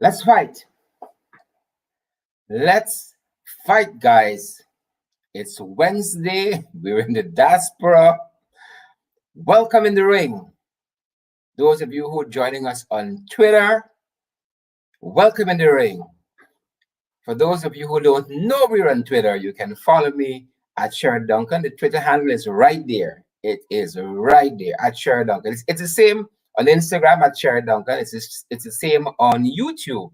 Let's fight. Let's fight, guys. It's Wednesday. We're in the diaspora. Welcome in the ring. Those of you who are joining us on Twitter, welcome in the ring. For those of you who don't know we're on Twitter, you can follow me at Sherrod Duncan. The Twitter handle is right there. It is right there at Sherrod Duncan. It's the same on Instagram at Sherrod Duncan. It's the same on YouTube.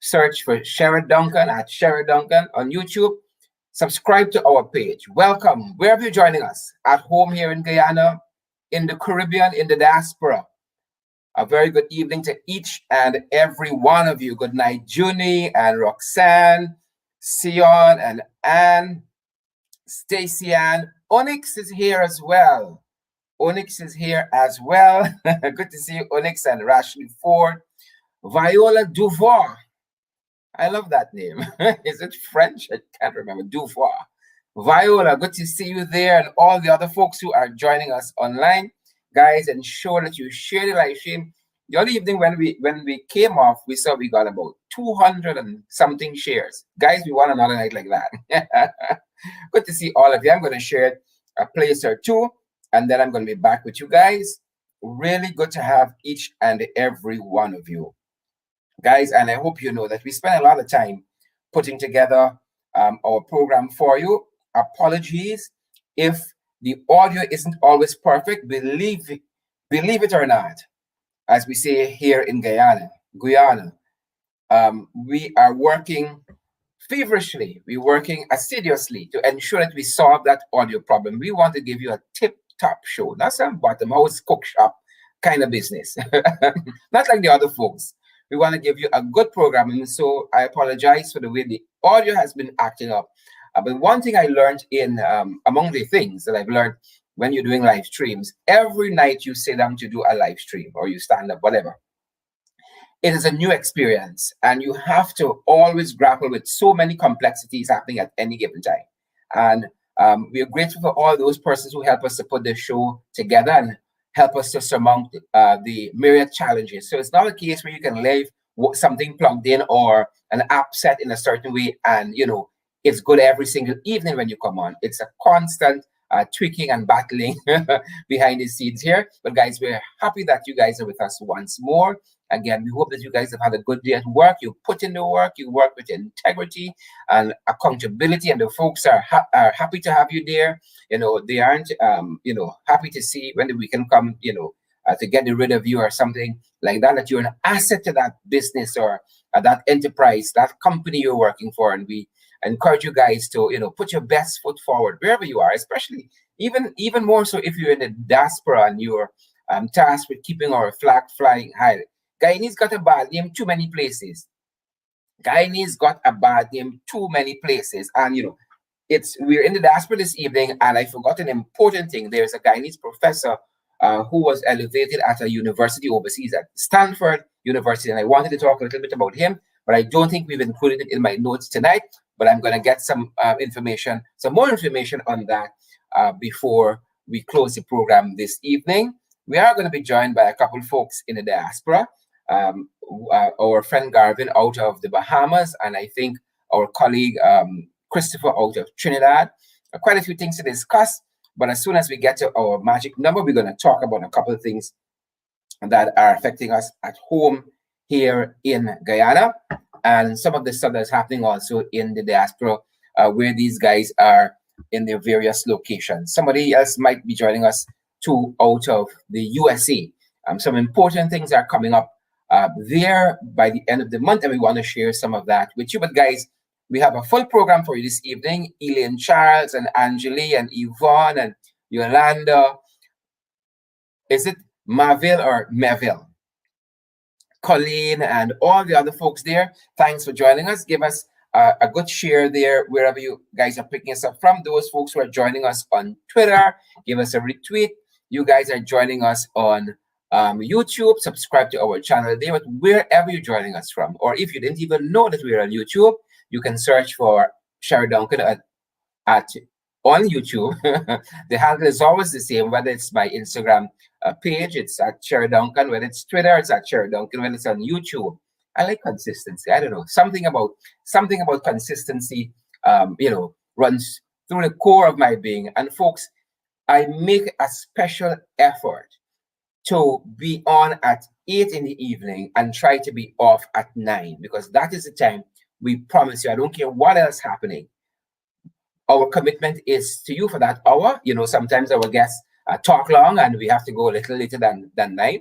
Search for Sherrod Duncan at Sherrod Duncan on YouTube. Subscribe to our page. Welcome, wherever you're joining us, at home here in Guyana, in the Caribbean, in the diaspora. A very good evening to each and every one of you. Good night, Junie and Roxanne, Sion and Anne, Stacy Ann. Onyx is here as well. Onyx is here as well. Good to see you, Onyx and Rashley Ford. Viola Duvoir. I love that name. Is it French? I can't remember. Duvoir. Viola, good to see you there, and all the other folks who are joining us online. Guys, ensure that you share the live stream. The other evening when we came off, we saw we got about 200 and something shares. Guys, we want another night like that. Good to see all of you. I'm going to share a place or two, and then I'm going to be back with you guys. Really good to have each and every one of you. Guys, and I hope you know that we spend a lot of time putting together our program for you. Apologies if the audio isn't always perfect. Believe it or not, as we say here in Guyana, we are working feverishly. We're working assiduously to ensure that we solve that audio problem. We want to give you a tip-top show, not some bottom house cook shop kind of business, not like the other folks. We want to give you a good program, and so I apologize for the way the audio has been acting up. But one thing I learned among the things that I've learned when you're doing live streams, every night you sit down to do a live stream or you stand up, whatever, it is a new experience, and you have to always grapple with so many complexities happening at any given time. And we are grateful for all those persons who help us to put the show together and help us to surmount the myriad challenges. So it's not a case where you can leave something plugged in or an app set in a certain way and, it's good every single evening when you come on. It's a constant tweaking and battling behind the scenes here. But guys, we're happy that you guys are with us once more. Again, we hope that you guys have had a good day at work. You put in the work, you work with integrity and accountability, and the folks are happy to have you there. They aren't, happy to see when the weekend come, to get rid of you or something like that, that you're an asset to that business or that enterprise, that company you're working for. And we encourage you guys to, put your best foot forward wherever you are, especially even more so if you're in the diaspora and you're tasked with keeping our flag flying high. Guyane's got a bad name too many places. Guyane's got a bad name too many places. And, we're in the diaspora this evening, and I forgot an important thing. There's a Guyanese professor who was elevated at a university overseas at Stanford University. And I wanted to talk a little bit about him, but I don't think we've included it in my notes tonight. But I'm going to get some more information on that before we close the program this evening. We are going to be joined by a couple folks in the diaspora. Our friend Garvin out of the Bahamas, and I think our colleague Christopher out of Trinidad. Quite a few things to discuss, but as soon as we get to our magic number, we're going to talk about a couple of things that are affecting us at home here in Guyana, and some of the stuff that's happening also in the diaspora, where these guys are in their various locations. Somebody else might be joining us too out of the USA. Some important things are coming up there by the end of the month, and we want to share some of that with you. But guys, we have a full program for you this evening. Elaine Charles and Angeli and Yvonne and Yolanda. Is it Marville or Melville? Colleen and all the other folks there. Thanks for joining us. Give us a good share there wherever you guys are picking us up from. Those folks who are joining us on Twitter, give us a retweet. You guys are joining us on YouTube. Subscribe to our channel there, but wherever you're joining us from, or if you didn't even know that we're on YouTube, you can search for Sherrod Duncan on YouTube. The handle is always the same, whether it's my Instagram page, it's at Sherrod Duncan. When it's Twitter, it's at Sherrod Duncan. When it's on YouTube, I like consistency. I don't know, something about consistency, runs through the core of my being. And folks, I make a special effort to be on at 8 in the evening and try to be off at 9, because that is the time we promise you. I don't care what else happening. Our commitment is to you for that hour. Sometimes our guests talk long and we have to go a little later than 9.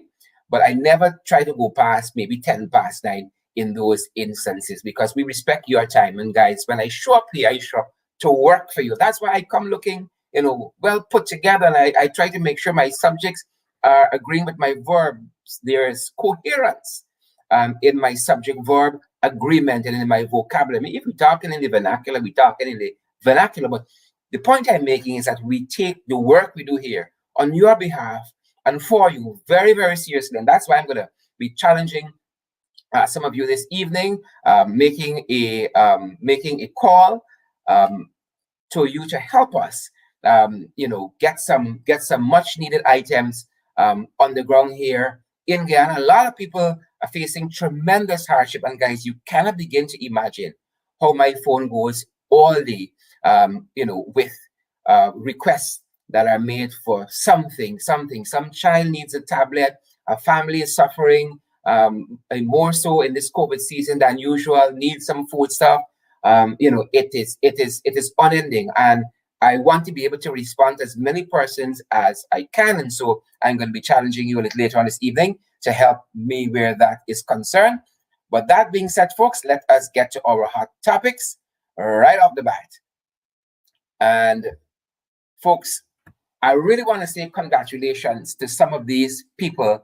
But I never try to go past maybe 10 past 9 in those instances, because we respect your time. And guys, when I show up here, I show up to work for you. That's why I come looking, well put together. And I try to make sure my subjects are agreeing with my verbs. There's coherence in my subject verb agreement and in my vocabulary. I mean, if we're talking in the vernacular, we're talking in the vernacular. But the point I'm making is that we take the work we do here on your behalf and for you very, very seriously. And that's why I'm going to be challenging some of you this evening, making a call to you to help us, get some much needed items on the ground here in Guyana. A lot of people are facing tremendous hardship, and guys, you cannot begin to imagine how my phone goes all day, with requests that are made for something. Some child needs a tablet, a family is suffering, and more so in this COVID season than usual, needs some food stuff. It is unending, and I want to be able to respond to as many persons as I can. And so I'm going to be challenging you a little later on this evening to help me where that is concerned. But that being said, folks, let us get to our hot topics right off the bat. And folks, I really want to say congratulations to some of these people,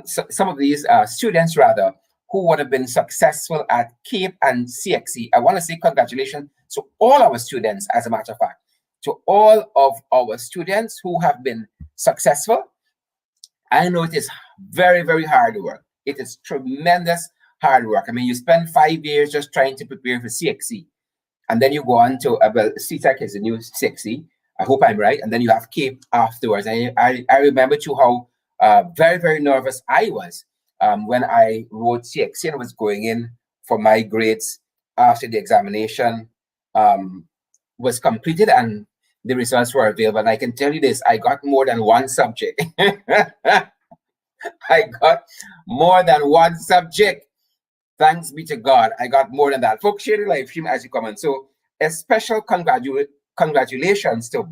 some of these students rather, who would have been successful at CAPE and CSEC. I want to say congratulations to all our students, as a matter of fact, to all of our students who have been successful. I know it is very, very hard work. It is tremendous hard work. I mean, you spend 5 years just trying to prepare for CSEC, and then you go on to, CSEC is the new CSEC. I hope I'm right. And then you have CAPE afterwards. I remember too how very, very nervous I was when I wrote CSEC and was going in for my grades after the examination was completed and the results were available. And I can tell you this, I got more than one subject. I got more than one subject. Thanks be to God, I got more than that. Folks, share the live stream as you comment. So a special congratulations to,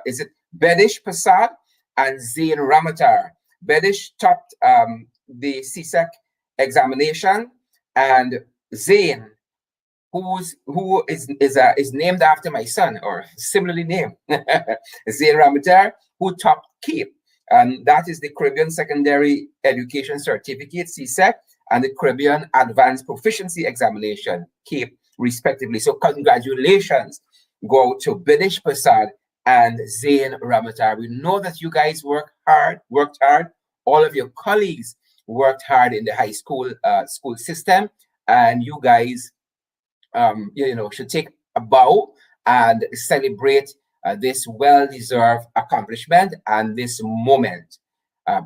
is it Bedish Prasad and Zain Ramatar. Bedish topped the CSEC examination, and Zain, who is named after my son, or similarly named, Zain Ramatar, who topped CAPE. And that is the Caribbean Secondary Education Certificate, CSEC, and the Caribbean Advanced Proficiency Examination, CAPE, respectively. So congratulations go to Bedish Prasad and Zain Ramatar. We know that you guys worked hard. All of your colleagues worked hard in the high school school system, and you guys should take a bow and celebrate this well-deserved accomplishment and this moment.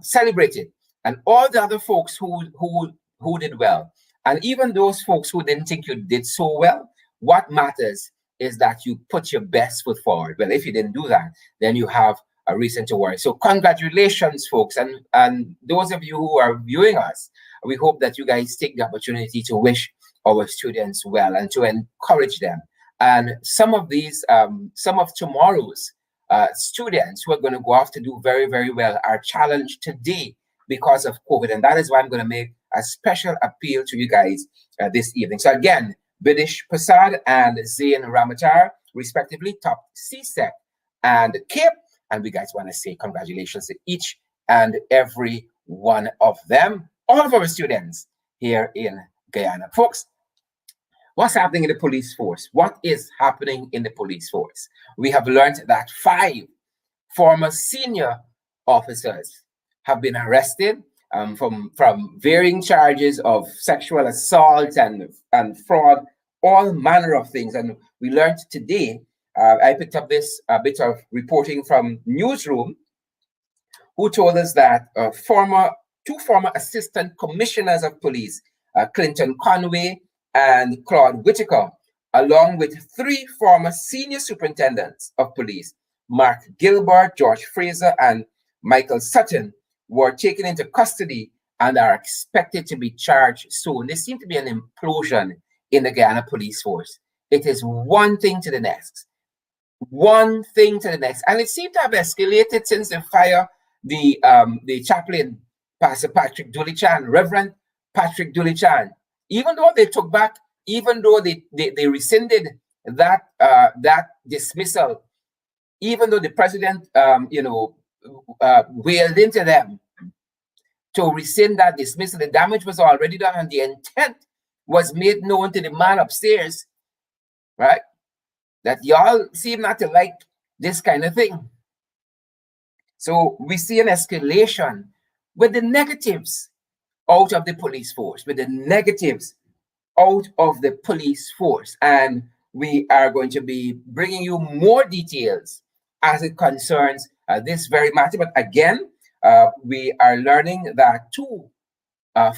Celebrate it. And all the other folks who did well, and even those folks who didn't think you did so well, what matters is that you put your best foot forward. Well, if you didn't do that, then you have a reason to worry. So congratulations, folks. And those of you who are viewing us, we hope that you guys take the opportunity to wish our students well and to encourage them. And some of tomorrow's students who are going to go off to do very, very well are challenged today because of COVID. And that is why I'm going to make a special appeal to you guys this evening. So again, Bedish Prasad and Zain Ramatar, respectively, top CSEC and CAPE. And we guys want to say congratulations to each and every one of them, all of our students here in Guyana. Folks, what's happening in the police force? What is happening in the police force? We have learned that 5 former senior officers have been arrested from varying charges of sexual assault and fraud, all manner of things. And we learned today, I picked up this bit of reporting from Newsroom, who told us that 2 former assistant commissioners of police Clinton Conway, and Claude Whitaker, along with 3 former senior superintendents of police, Mark Gilbert, George Fraser, and Michael Sutton, were taken into custody and are expected to be charged soon. There seems to be an implosion in the Guyana police force. It is one thing to the next, one thing to the next, and it seemed to have escalated since they fired the chaplain, Pastor Patrick Dooley-Chan, Reverend Patrick Dooley-Chan. Even though they took back, even though they rescinded that dismissal, even though the president wailed into them to rescind that dismissal, the damage was already done and the intent was made known to the man upstairs, right? That y'all seem not to like this kind of thing. So we see an escalation with the negatives out of the police force, with the negatives out of the police force. And we are going to be bringing you more details as it concerns this very matter. But again, we are learning that 2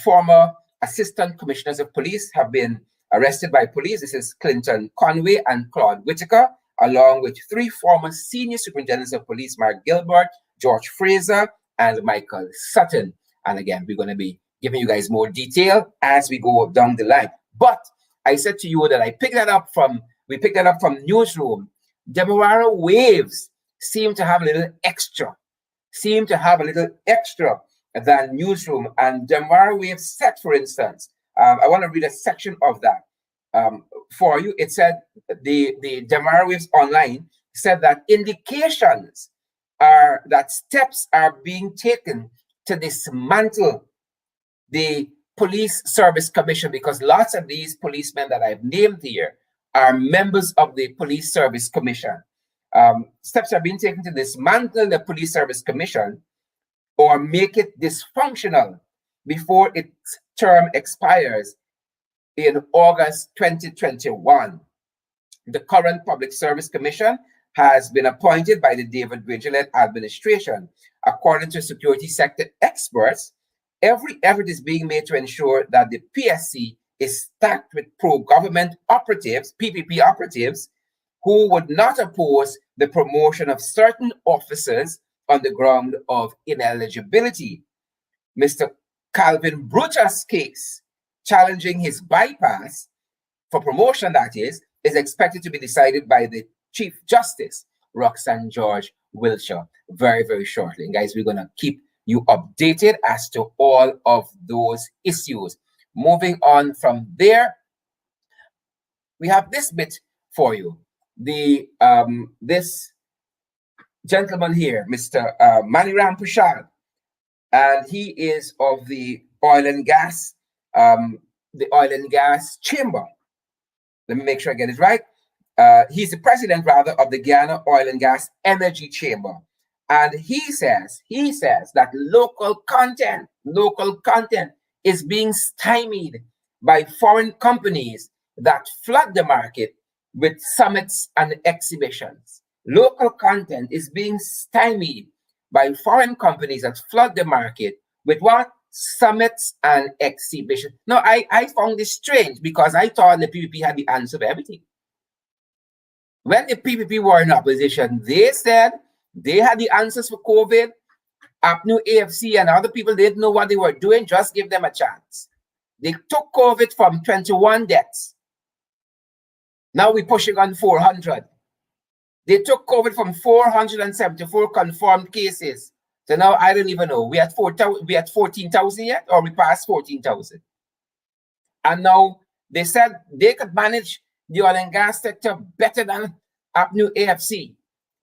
former assistant commissioners of police have been arrested by police. This is Clinton Conway and Claude Whitaker, along with 3 former senior superintendents of police, Mark Gilbert, George Fraser, and Michael Sutton. And again, we're going to be giving you guys more detail as we go down the line. But I said to you that we picked that up from Newsroom. Demerara Waves seem to have a little extra than Newsroom. And Demerara Waves said, for instance, I want to read a section of that for you. It said, the Demerara Waves Online said that indications are that steps are being taken to dismantle the Police Service Commission, because lots of these policemen that I've named here are members of the Police Service Commission. Steps are being taken to dismantle the Police Service Commission or make it dysfunctional before its term expires in August 2021. The current Public Service Commission has been appointed by the David Bridgelet administration. According to security sector experts, every effort is being made to ensure that the PSC is stacked with pro-government operatives, PPP operatives, who would not oppose the promotion of certain officers on the ground of ineligibility. Mr. Calvin Brutus' case, challenging his bypass for promotion, that is expected to be decided by the Chief Justice, Roxanne George Wiltshire, very, very shortly. And guys, we're going to keep you updated as to all of those issues. Moving on from there, we have this bit for you. This gentleman here, Mr. Maniram Prashad, and he is of the oil and gas chamber. Let me make sure I get it right. He's the president, rather, of the Guyana Oil and Gas Energy Chamber. And he says that local content is being stymied by foreign companies that flood the market with summits and exhibitions. Local content is being stymied by foreign companies that flood the market with what? Summits and exhibitions. Now, I found this strange because I thought the PPP had the answer for everything. When the PPP were in opposition, they said they had the answers for COVID. APNU, AFC, and other people didn't know what they were doing. Just give them a chance. They took COVID from 21 deaths. Now we're pushing on 400. They took COVID from 474 confirmed cases. So now I don't even know. We at 14,000 yet, or we passed 14,000. And now they said they could manage the oil and gas sector better than APNU, AFC.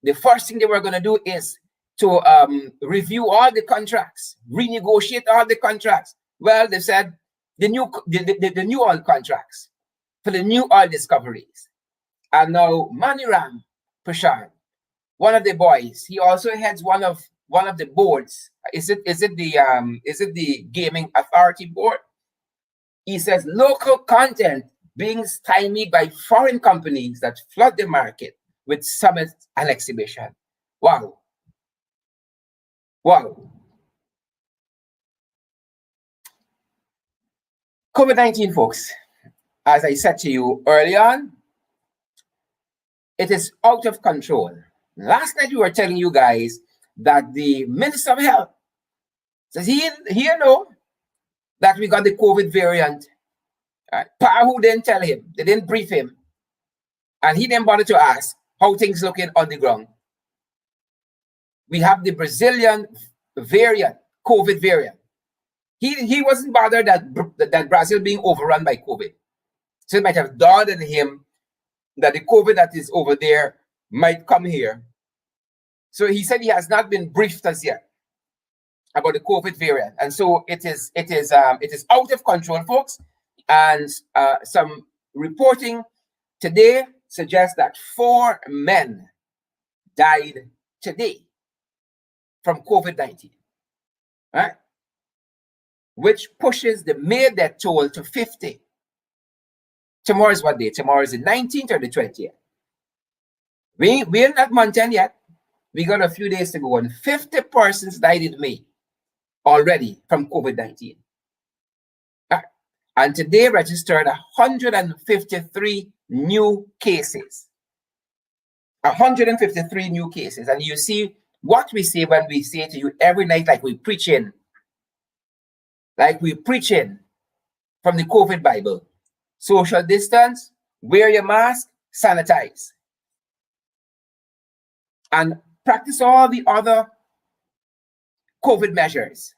The first thing they were going to do is to review all the contracts, renegotiate all the contracts. Well, they said the new oil contracts for the new oil discoveries. And now Maniram Prashad, one of the boys, he also heads one of the boards. Is it the Gaming Authority Board? He says local content being stymied by foreign companies that flood the market with summits and exhibition. Wow. COVID-19, folks, as I said to you early on, it is out of control. Last night we were telling you guys that the Minister of Health says he know that we got the COVID variant. Pa who didn't tell him, they didn't brief him, and he didn't bother to ask how things looking on the ground. We have the Brazilian variant, COVID variant. He wasn't bothered that Brazil being overrun by COVID. So it might have dawned on him that the COVID that is over there might come here. So he said he has not been briefed as yet about the COVID variant, and so it is out of control, folks. And some reporting today suggests that 4 men died today from COVID-19, right? Which pushes the May death toll to 50. Tomorrow is what day? Tomorrow is the 19th or the 20th. We're not month end yet. We got a few days to go, and 50 persons died in May already from COVID-19. And today registered 153 new cases. 153 new cases. And you see what we say when we say to you every night, like we preaching. Like we preaching from the COVID Bible. Social distance, wear your mask, sanitize. And practice all the other COVID measures.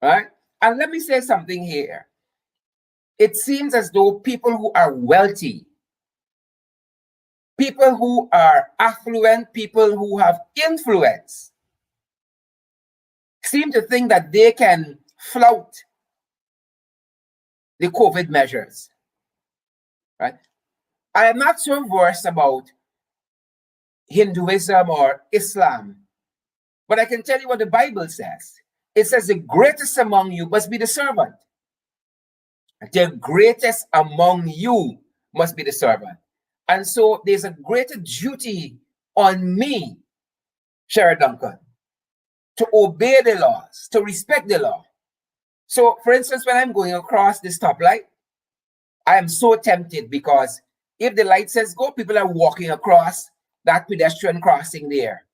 Right? And let me say something here. It seems as though people who are wealthy, people who are affluent, people who have influence, seem to think that they can flout the COVID measures. Right? I am not so versed about Hinduism or Islam, but I can tell you what the Bible says. It says the greatest among you must be the servant. The greatest among you must be the servant. And so there's a greater duty on me, Sherry Duncan, to obey the laws, to respect the law. So, for instance, when I'm going across the stoplight, I am so tempted because if the light says go, people are walking across that pedestrian crossing there,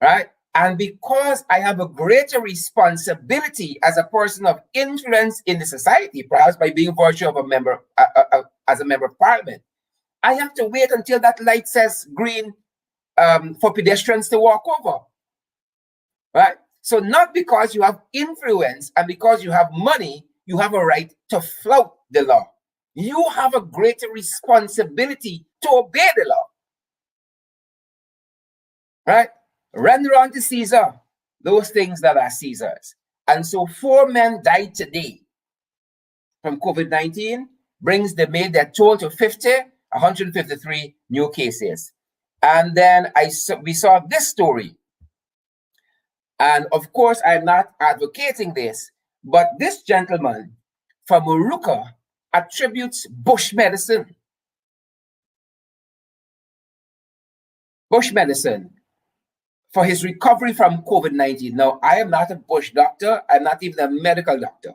right? And because I have a greater responsibility as a person of influence in the society, perhaps by being virtue of a member, as a member of parliament, I have to wait until that light says green for pedestrians to walk over, right? So not because you have influence and because you have money, you have a right to flout the law. You have a greater responsibility to obey the law, right? Render unto Caesar those things that are Caesar's. And so 4 men died today from COVID-19, brings the May death toll to 50, 153 new cases. And then we saw this story. And of course, I'm not advocating this, but this gentleman from Uruka attributes bush medicine. Bush medicine for his recovery from COVID-19. Now, I am not a bush doctor. I'm not even a medical doctor.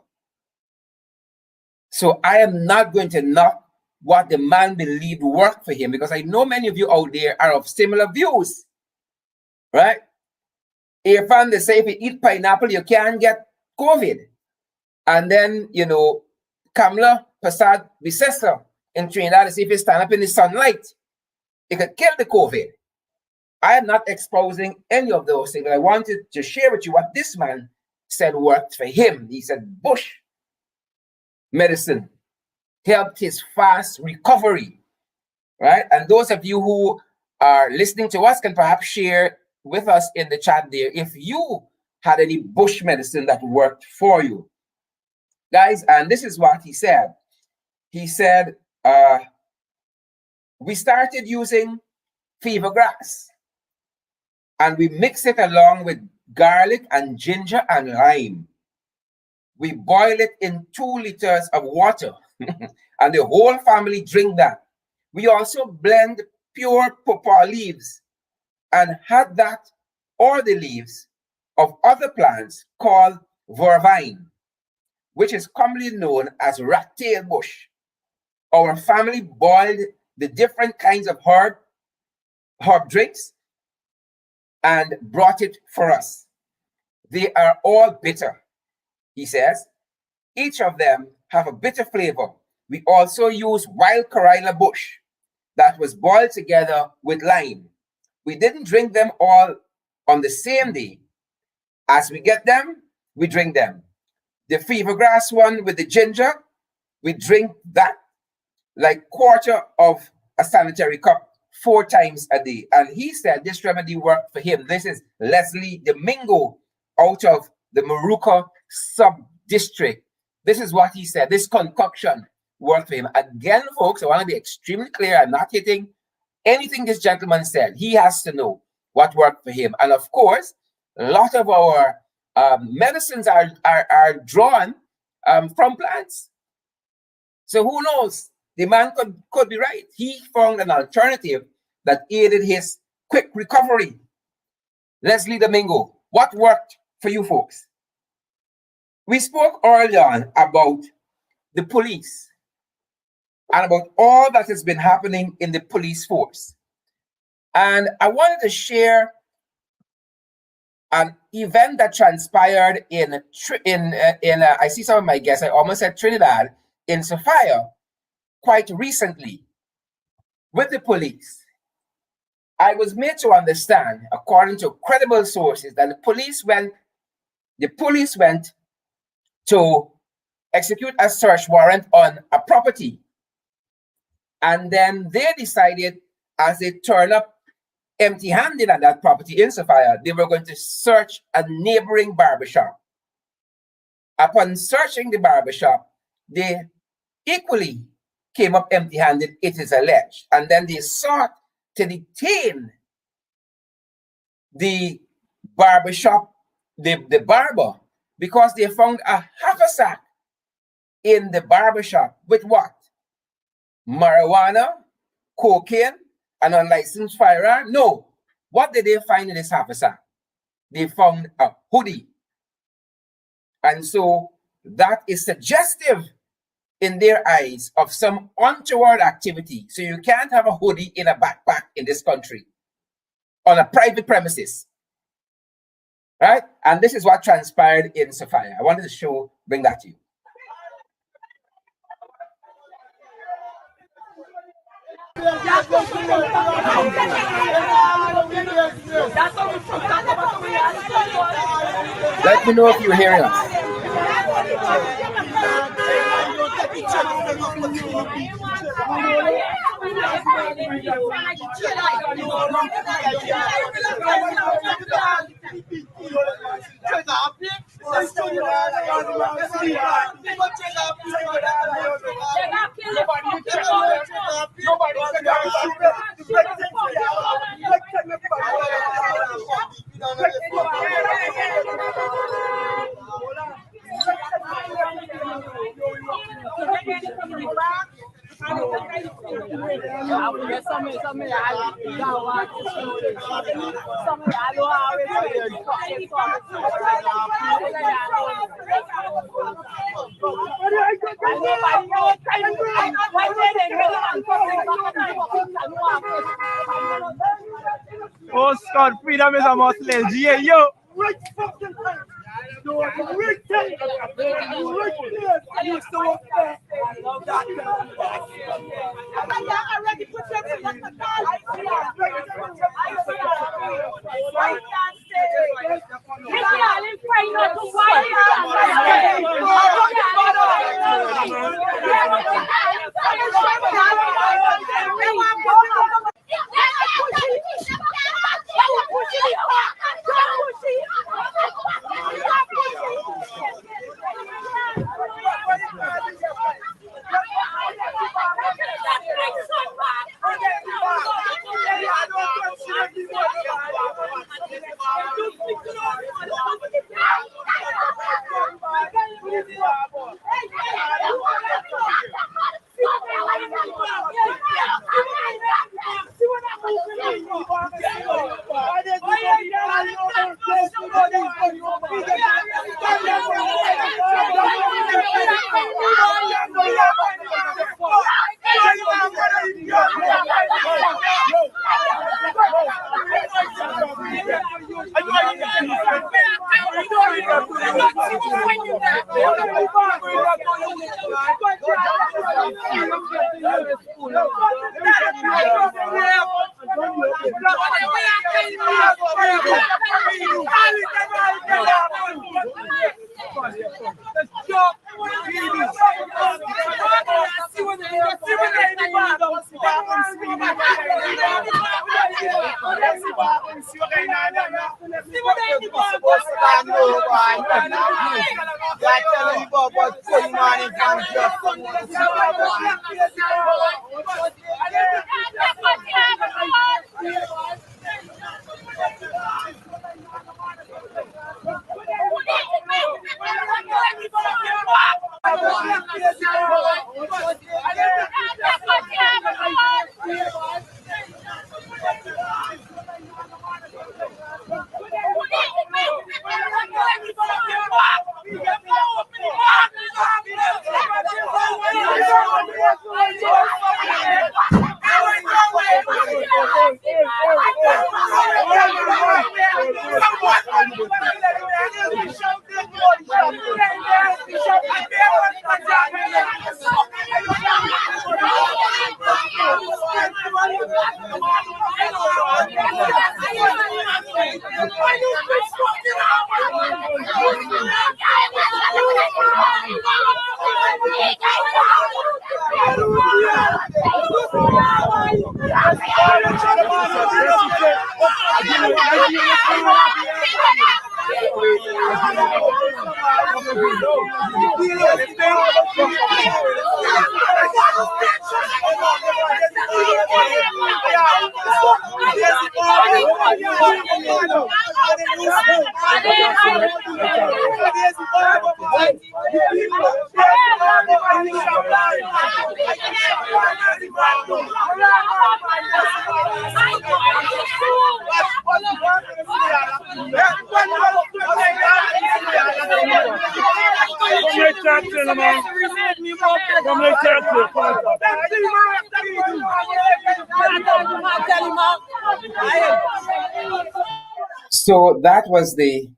So I am not going to knock what the man believed worked for him, because I know many of you out there are of similar views, right? If they say if you eat pineapple, you can't get COVID. And then, you know, Kamala Prasad Bisesa in Trinidad, if you stand up in the sunlight, it could kill the COVID. I am not exposing any of those things. I wanted to share with you what this man said worked for him. He said bush medicine helped his fast recovery, right? And those of you who are listening to us can perhaps share with us in the chat there if you had any bush medicine that worked for you. Guys, and this is what he said. He said, we started using fever grass, and we mix it along with garlic and ginger and lime. We boil it in 2 liters of water, and the whole family drink that. We also blend pure pawpaw leaves and had that or the leaves of other plants called vervine. which is commonly known as rat-tail bush. Our family boiled the different kinds of herb drinks and brought it for us. They are all bitter, he says. Each of them have a bitter flavor. We also use wild Corilla bush that was boiled together with lime. We didn't drink them all on the same day. As we get them, we drink them. The fever grass one with the ginger, we drink that like quarter of a sanitary cup 4 times a day. And he said this remedy worked for him. This is Leslie Domingo out of the Maruca sub-district. This is what he said. This concoction worked for him. Again, folks, I want to be extremely clear. I'm not hitting anything this gentleman said. He has to know what worked for him. And of course, a lot of our medicines are drawn from plants. So who knows? The man could be right. He found an alternative that aided his quick recovery. Leslie Domingo, what worked for you folks? We spoke early on about the police and about all that has been happening in the police force. And I wanted to share an event that transpired in I see some of my guests, I almost said Trinidad, in Sophia quite recently with the police. I was made to understand, according to credible sources, that the police went to execute a search warrant on a property. And then they decided, as they turned up empty-handed at that property in Sophia, they were going to search a neighboring barbershop. Upon searching the barbershop, they equally came up empty-handed, it is alleged. And then they sought to detain the barbershop, the barber, because they found a haversack in the barbershop with what? Marijuana, cocaine, an unlicensed firearm? No. What did they find in this haversack? They found a hoodie. And so that is suggestive in their eyes of some untoward activity. So you can't have a hoodie in a backpack in this country on a private premises. Right? And this is what transpired in Sophia. I wanted to bring that to you. Let me know if you're hearing us. Oh, Scott, freedom is a must live. Yeah, yo. So that was the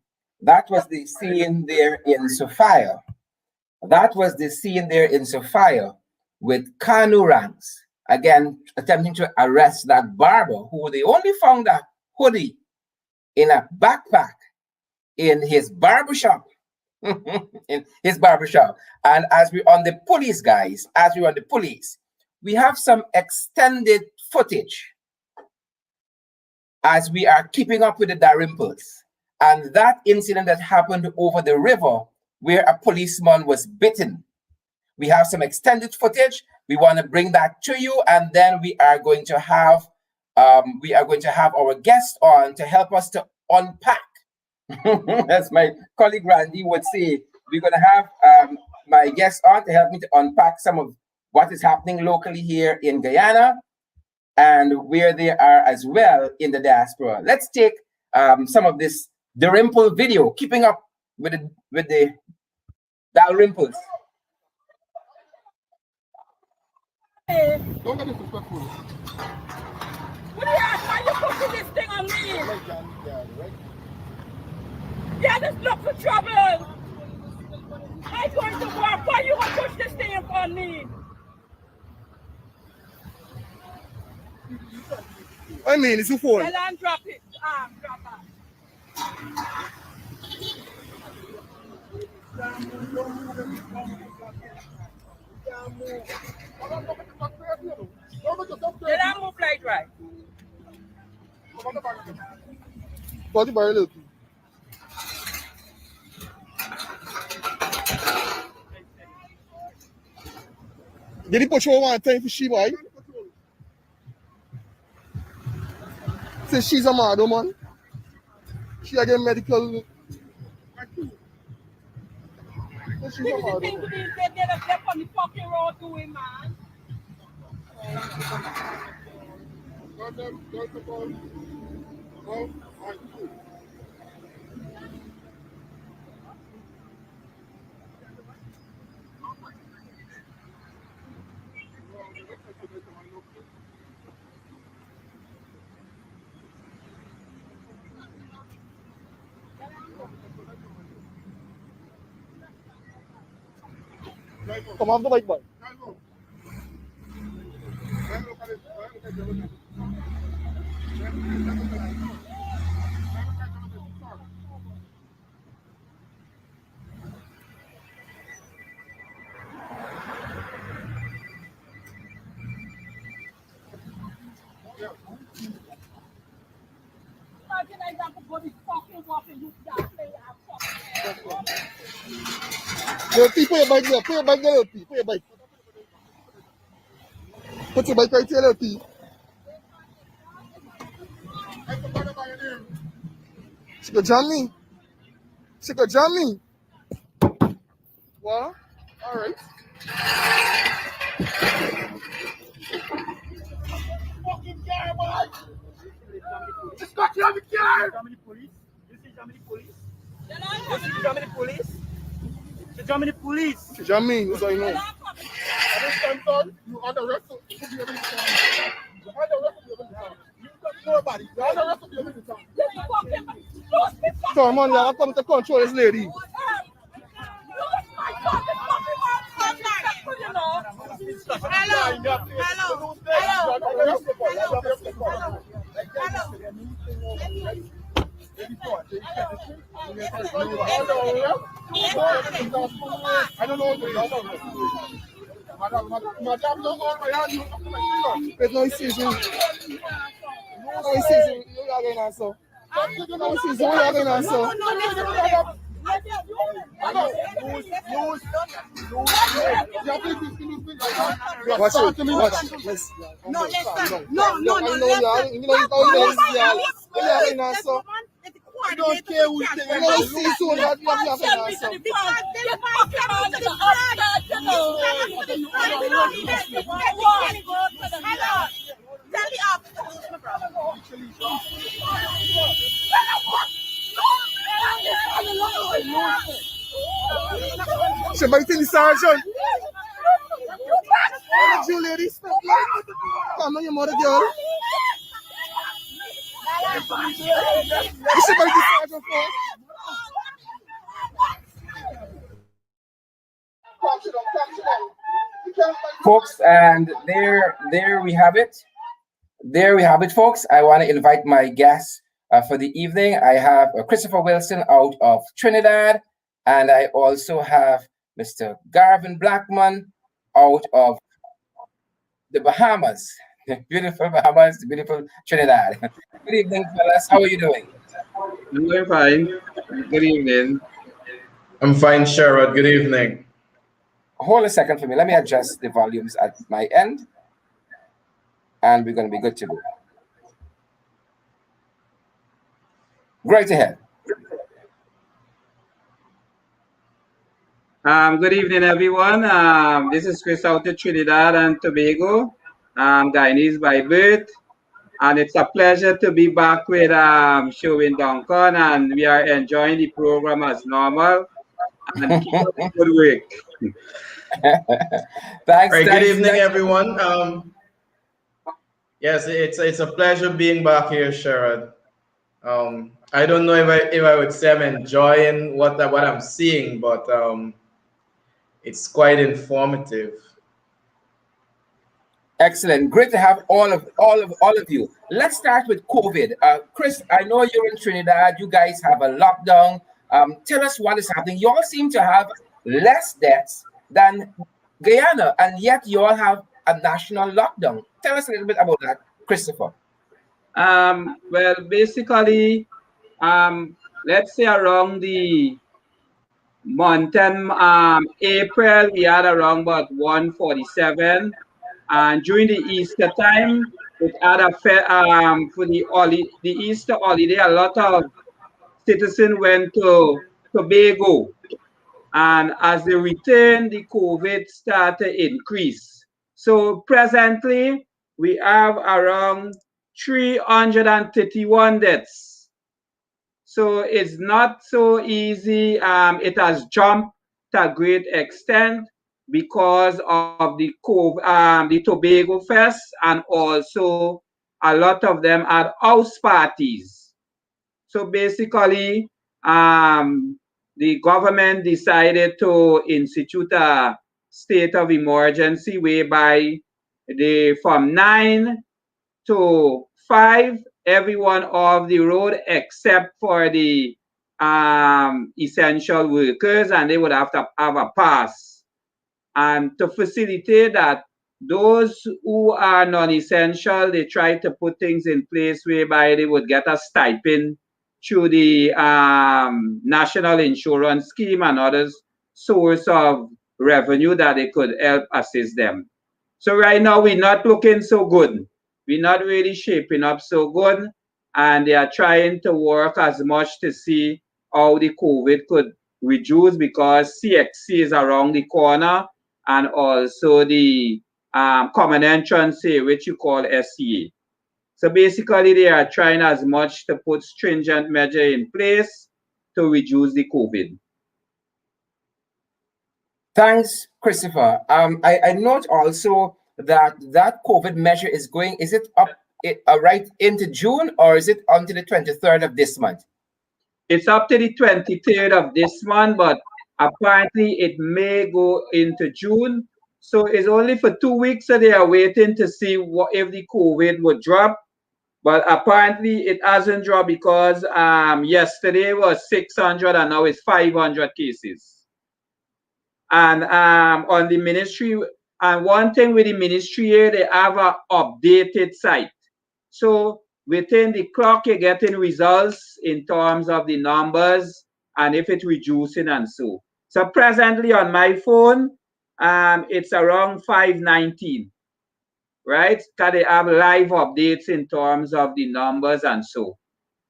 scene there in Sophia. That was the scene there in Sophia with canoe ranks again attempting to arrest that barber who they only found a hoodie in a backpack in his barbershop. In his barbershop. And as we're on the police, guys, as we're on the police, we have some extended footage as we are keeping up with the Dalrymples. And that incident that happened over the river where a policeman was bitten. We have some extended footage. We want to bring that to you, and then we are going to have our guest on to help us to unpack. As my colleague Randy would say, we're going to have my guest on to help me to unpack some of what is happening locally here in Guyana and where they are as well in the diaspora. Let's take some of this Dalrymple video, keeping up with the Dalrymples. Don't get disrespectful. What are you pushing this thing on me? Yeah, just look for trouble. I'm going to work. Why you going to push this thing on me? I mean, it's your phone. Well, I'm drop it. Drop it. Then I move like right. Pode bar, Luke. Did he put you one time for she boy? Say she's a mad woman. She again medical. She's a mad woman. Get a step on the fucking road doing, man. Come off the bike, boy. Imagine I got to go this fucking walking you can't play that fucking Little P, put your bike there. Put your bike there, little P. Put your bike. Put your bike right here, little P. She could jam me. She could jam me. What? All right. Fucking car, boy! Just got you on the car! Germany police? You see Germany police? You see Germany police? The Germany police! She jam me. What's going on? I don't stand you under arrest to be able to come. You under arrest to be able to come. You got nobody. You under arrest to be able to come. So, man, I come to control this lady. I don't know what you're doing. Madam, don't hold my hand. You have to my finger. There's no season. No season. You are going on, so. No season. You are going on, so. Watch it. Watch. Let's. No, listen. No. No. You know, so. I don't care who you think. You know, see soon that you have to answer. Tell the officer who's my brother. She biting the sergeant. You lady, stop. Come on, your mother girl. You should bite the sergeant for. Folks, and there we have it. There we have it, folks. I want to invite my guests for the evening. I have Christopher Wilson out of Trinidad, and I also have Mr. Garvin Blackman out of the Bahamas. Beautiful Bahamas, beautiful Trinidad. Good evening, fellas. How are you doing? I'm doing fine. Good evening. I'm fine, Sherrod. Good evening. Hold a second for me. Let me adjust the volumes at my end, and we're going to be good to go. Great ahead. Good evening, everyone. This is Chris out of Trinidad and Tobago. I'm Guyanese by birth, and it's a pleasure to be back with Showing Duncan, and we are enjoying the program as normal. And keep up the good work. Thanks. All right, good evening, everyone. Yes, it's a pleasure being back here, Sherrod. I don't know if I would say I'm enjoying what I'm seeing, but it's quite informative. Excellent. Great to have all of you. Let's start with COVID. Chris, I know you're in Trinidad. You guys have a lockdown. Tell us what is happening. You all seem to have less deaths than Guyana, and yet you all have a national lockdown. Tell us a little bit about that, Christopher. Well, basically, let's say around the month and April, we had around about 147, and during the Easter time, it had a for the Easter holiday, a lot of citizens went to Tobago, and as they returned, the COVID started to increase. So presently, we have around 331 deaths. So it's not so easy. It has jumped to a great extent because of the Tobago Fest, and also a lot of them had house parties. So basically, the government decided to institute a state of emergency, whereby from 9 to 5, everyone off the road except for the essential workers, and they would have to have a pass. And to facilitate that, those who are non-essential, they try to put things in place whereby they would get a stipend through the national insurance scheme and others source of revenue that they could help assist them. So right now we're not looking so good. We're not really shaping up so good, and they are trying to work as much to see how the COVID could reduce, because CSEC is around the corner, and also the common entrance, which you call SCA. So basically, they are trying as much to put stringent measure in place to reduce the COVID. Thanks, Christopher. I note also that COVID measure is going, is it up right into June, or is it until the 23rd of this month? It's up to the 23rd of this month, but apparently it may go into June. So it's only for 2 weeks, so they are waiting to see what if the COVID would drop. But apparently it hasn't dropped, because yesterday was 600 and now it's 500 cases. And on the ministry, and one thing with the ministry here, they have an updated site. So within the clock, you're getting results in terms of the numbers and if it's reducing and so. So presently on my phone, it's around 519, right? Because they have live updates in terms of the numbers and so.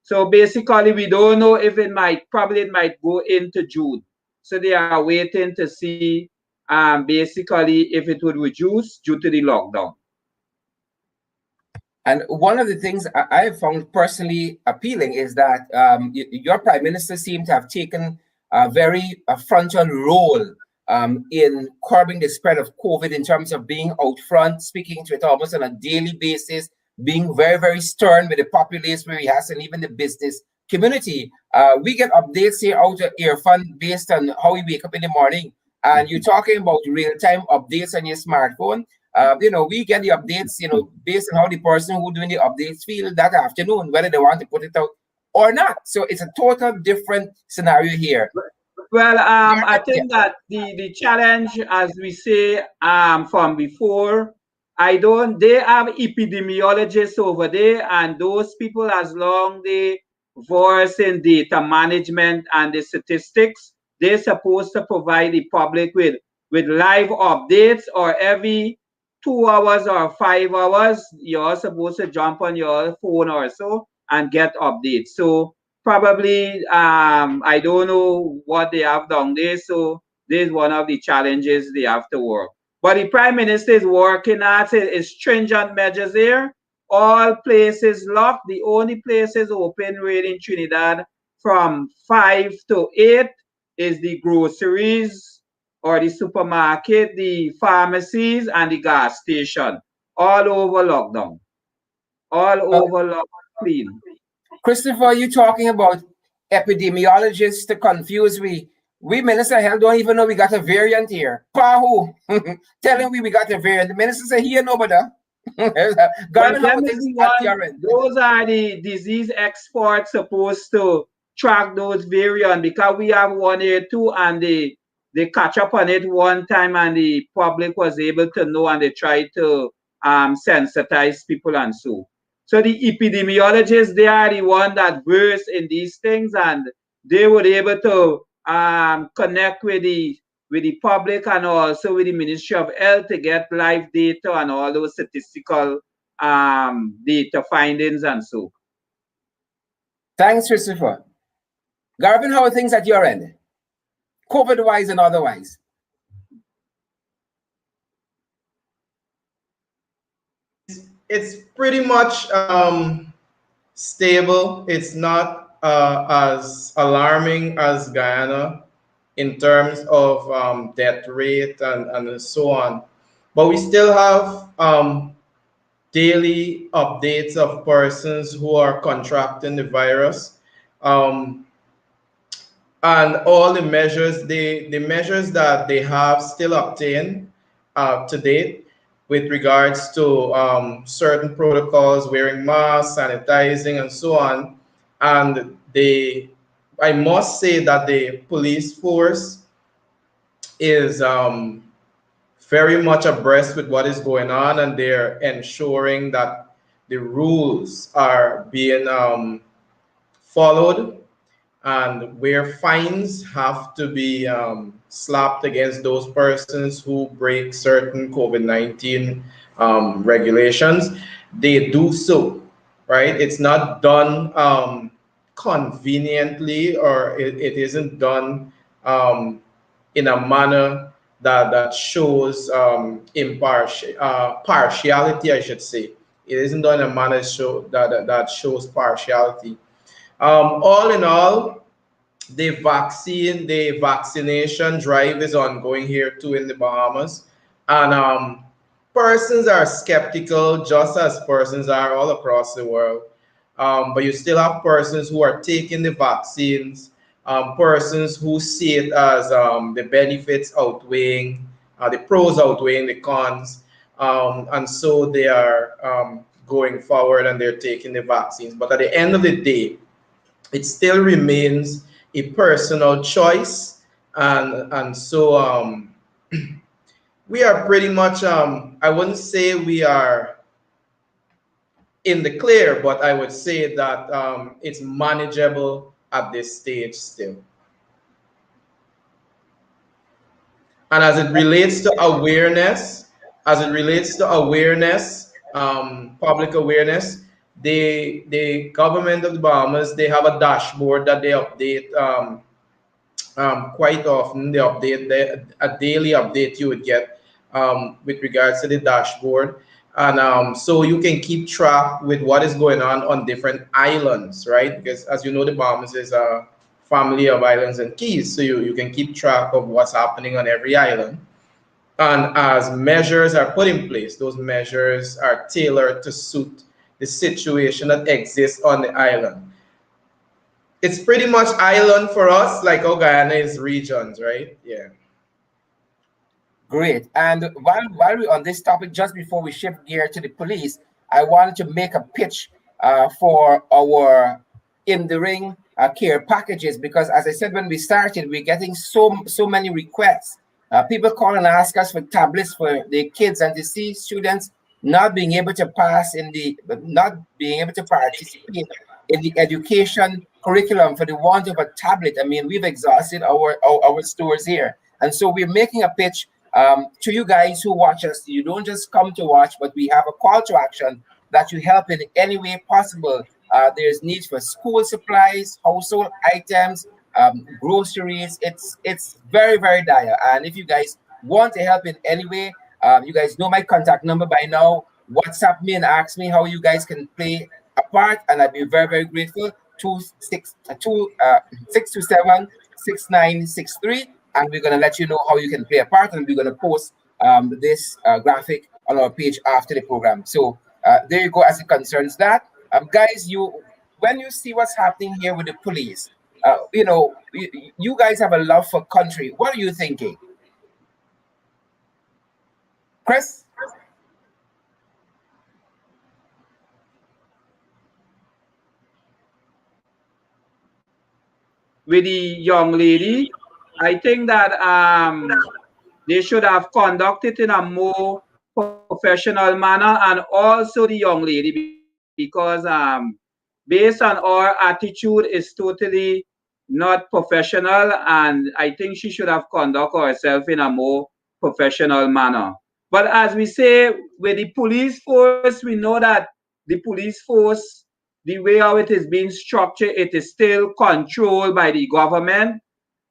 So basically, we don't know if it might go into June. So they are waiting to see basically if it would reduce due to the lockdown. And one of the things I have found personally appealing is that your prime minister seemed to have taken a very frontal role in curbing the spread of COVID, in terms of being out front, speaking to it almost on a daily basis, being very, very stern with the populace where he has, and even the business community. We get updates here out of Earfund based on how we wake up in the morning. And you're talking about real-time updates on your smartphone. We get the updates, based on how the person who doing the updates feel that afternoon, whether they want to put it out or not. So it's a total different scenario here. Well, I think that the challenge, as we say from before, they have epidemiologists over there, and those people, as long they verse in data management and the statistics, they're supposed to provide the public with live updates, or every 2 hours or 5 hours, you're supposed to jump on your phone or so and get updates. So probably, I don't know what they have down there. So this is one of the challenges they have to work. But the Prime Minister is working at it, is stringent measures here. All places locked. The only places open really in Trinidad from 5 to 8 is the groceries or the supermarket, the pharmacies, and the gas station. All over lockdown. All over lockdown clean. Christopher, you talking about epidemiologists to confuse we. We Minister of Health don't even know we got a variant here. Pahu telling we got a variant. The minister say here no, but Garvin, those are the disease experts supposed to track those variants, because we have one here too, and they catch up on it one time, and the public was able to know, and they tried to sensitize people and so. So the epidemiologists, they are the one that verse in these things, and they were able to connect with the public and also with the Ministry of Health to get live data and all those statistical data findings and so. Thanks, Christopher. Garvin, how are things at your end? COVID-wise and otherwise? It's pretty much stable. It's not as alarming as Guyana in terms of death rate and so on. But we still have daily updates of persons who are contracting the virus. and all the measures, the measures that they have still obtained to date with regards to certain protocols, wearing masks, sanitizing, and so on. And I must say that the police force is very much abreast with what is going on, and they're ensuring that the rules are being followed, and where fines have to be slapped against those persons who break certain COVID-19 regulations, they do so, right? It's not done conveniently, or it isn't done in a manner that shows partiality, I should say. It isn't done in a manner that shows partiality. All in all, the vaccination drive is ongoing here too in the Bahamas, and persons are skeptical, just as persons are all across the world. But you still have persons who are taking the vaccines, persons who see it as the benefits outweighing the pros outweighing the cons, and so they are going forward and they're taking the vaccines. But at the end of the day, it still remains a personal choice, and so we are pretty much I wouldn't say we are in the clear, but I would say that it's manageable at this stage still. And as it relates to awareness, public awareness, the government of the Bahamas, they have a dashboard that they update quite often. They update a daily update you would get with regards to the dashboard, and so you can keep track with what is going on different islands, right? Because as you know, the Bahamas is a family of islands and keys, so you can keep track of what's happening on every island. And as measures are put in place, those measures are tailored to suit the situation that exists on the island. It's pretty much island for us, like how Guyana is regions, right? Yeah. Great. And while we're on this topic, just before we shift gear to the police, I wanted to make a pitch for our in the ring care packages, because as I said when we started, we're getting so many requests. People call and ask us for tablets for their kids, and to see students not being able to not being able to participate in the education curriculum for the want of a tablet. I mean, we've exhausted our stores here, and so we're making a pitch to you guys who watch us. You don't just come to watch, but we have a call to action that you help in any way possible. There's needs for school supplies, household items, groceries. It's very, very dire. And if you guys want to help in any way, you guys know my contact number by now. WhatsApp me and ask me how you guys can play a part, and I'd be very, very grateful. 627-6963, and we're gonna let you know how you can play a part, and we're gonna post this graphic on our page after the program. So there you go. As it concerns that, guys, when you see what's happening here with the police, you guys have a love for country. What are you thinking, Chris? With the young lady, I think that they should have conducted in a more professional manner, and also the young lady, because based on our attitude is totally not professional, and I think she should have conducted herself in a more professional manner. But as we say, with the police force, we know that the police force, the way how it is being structured, it is still controlled by the government,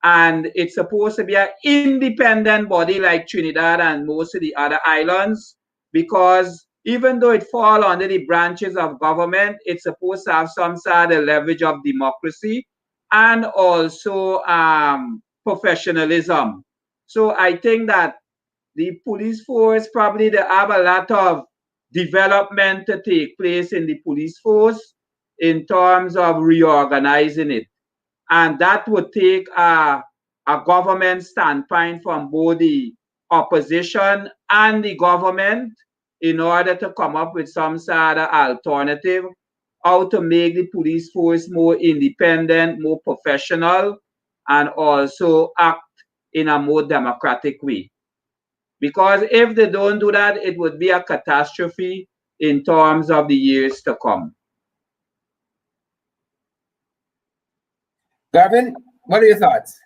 and it's supposed to be an independent body like Trinidad and most of the other islands, because even though it falls under the branches of government, it's supposed to have some sort of leverage of democracy and also professionalism. So I think that the police force, probably they have a lot of development to take place in the police force in terms of reorganizing it. And that would take a government standpoint from both the opposition and the government in order to come up with some sort of alternative, how to make the police force more independent, more professional, and also act in a more democratic way. Because if they don't do that, it would be a catastrophe in terms of the years to come. Garvin, what are your thoughts?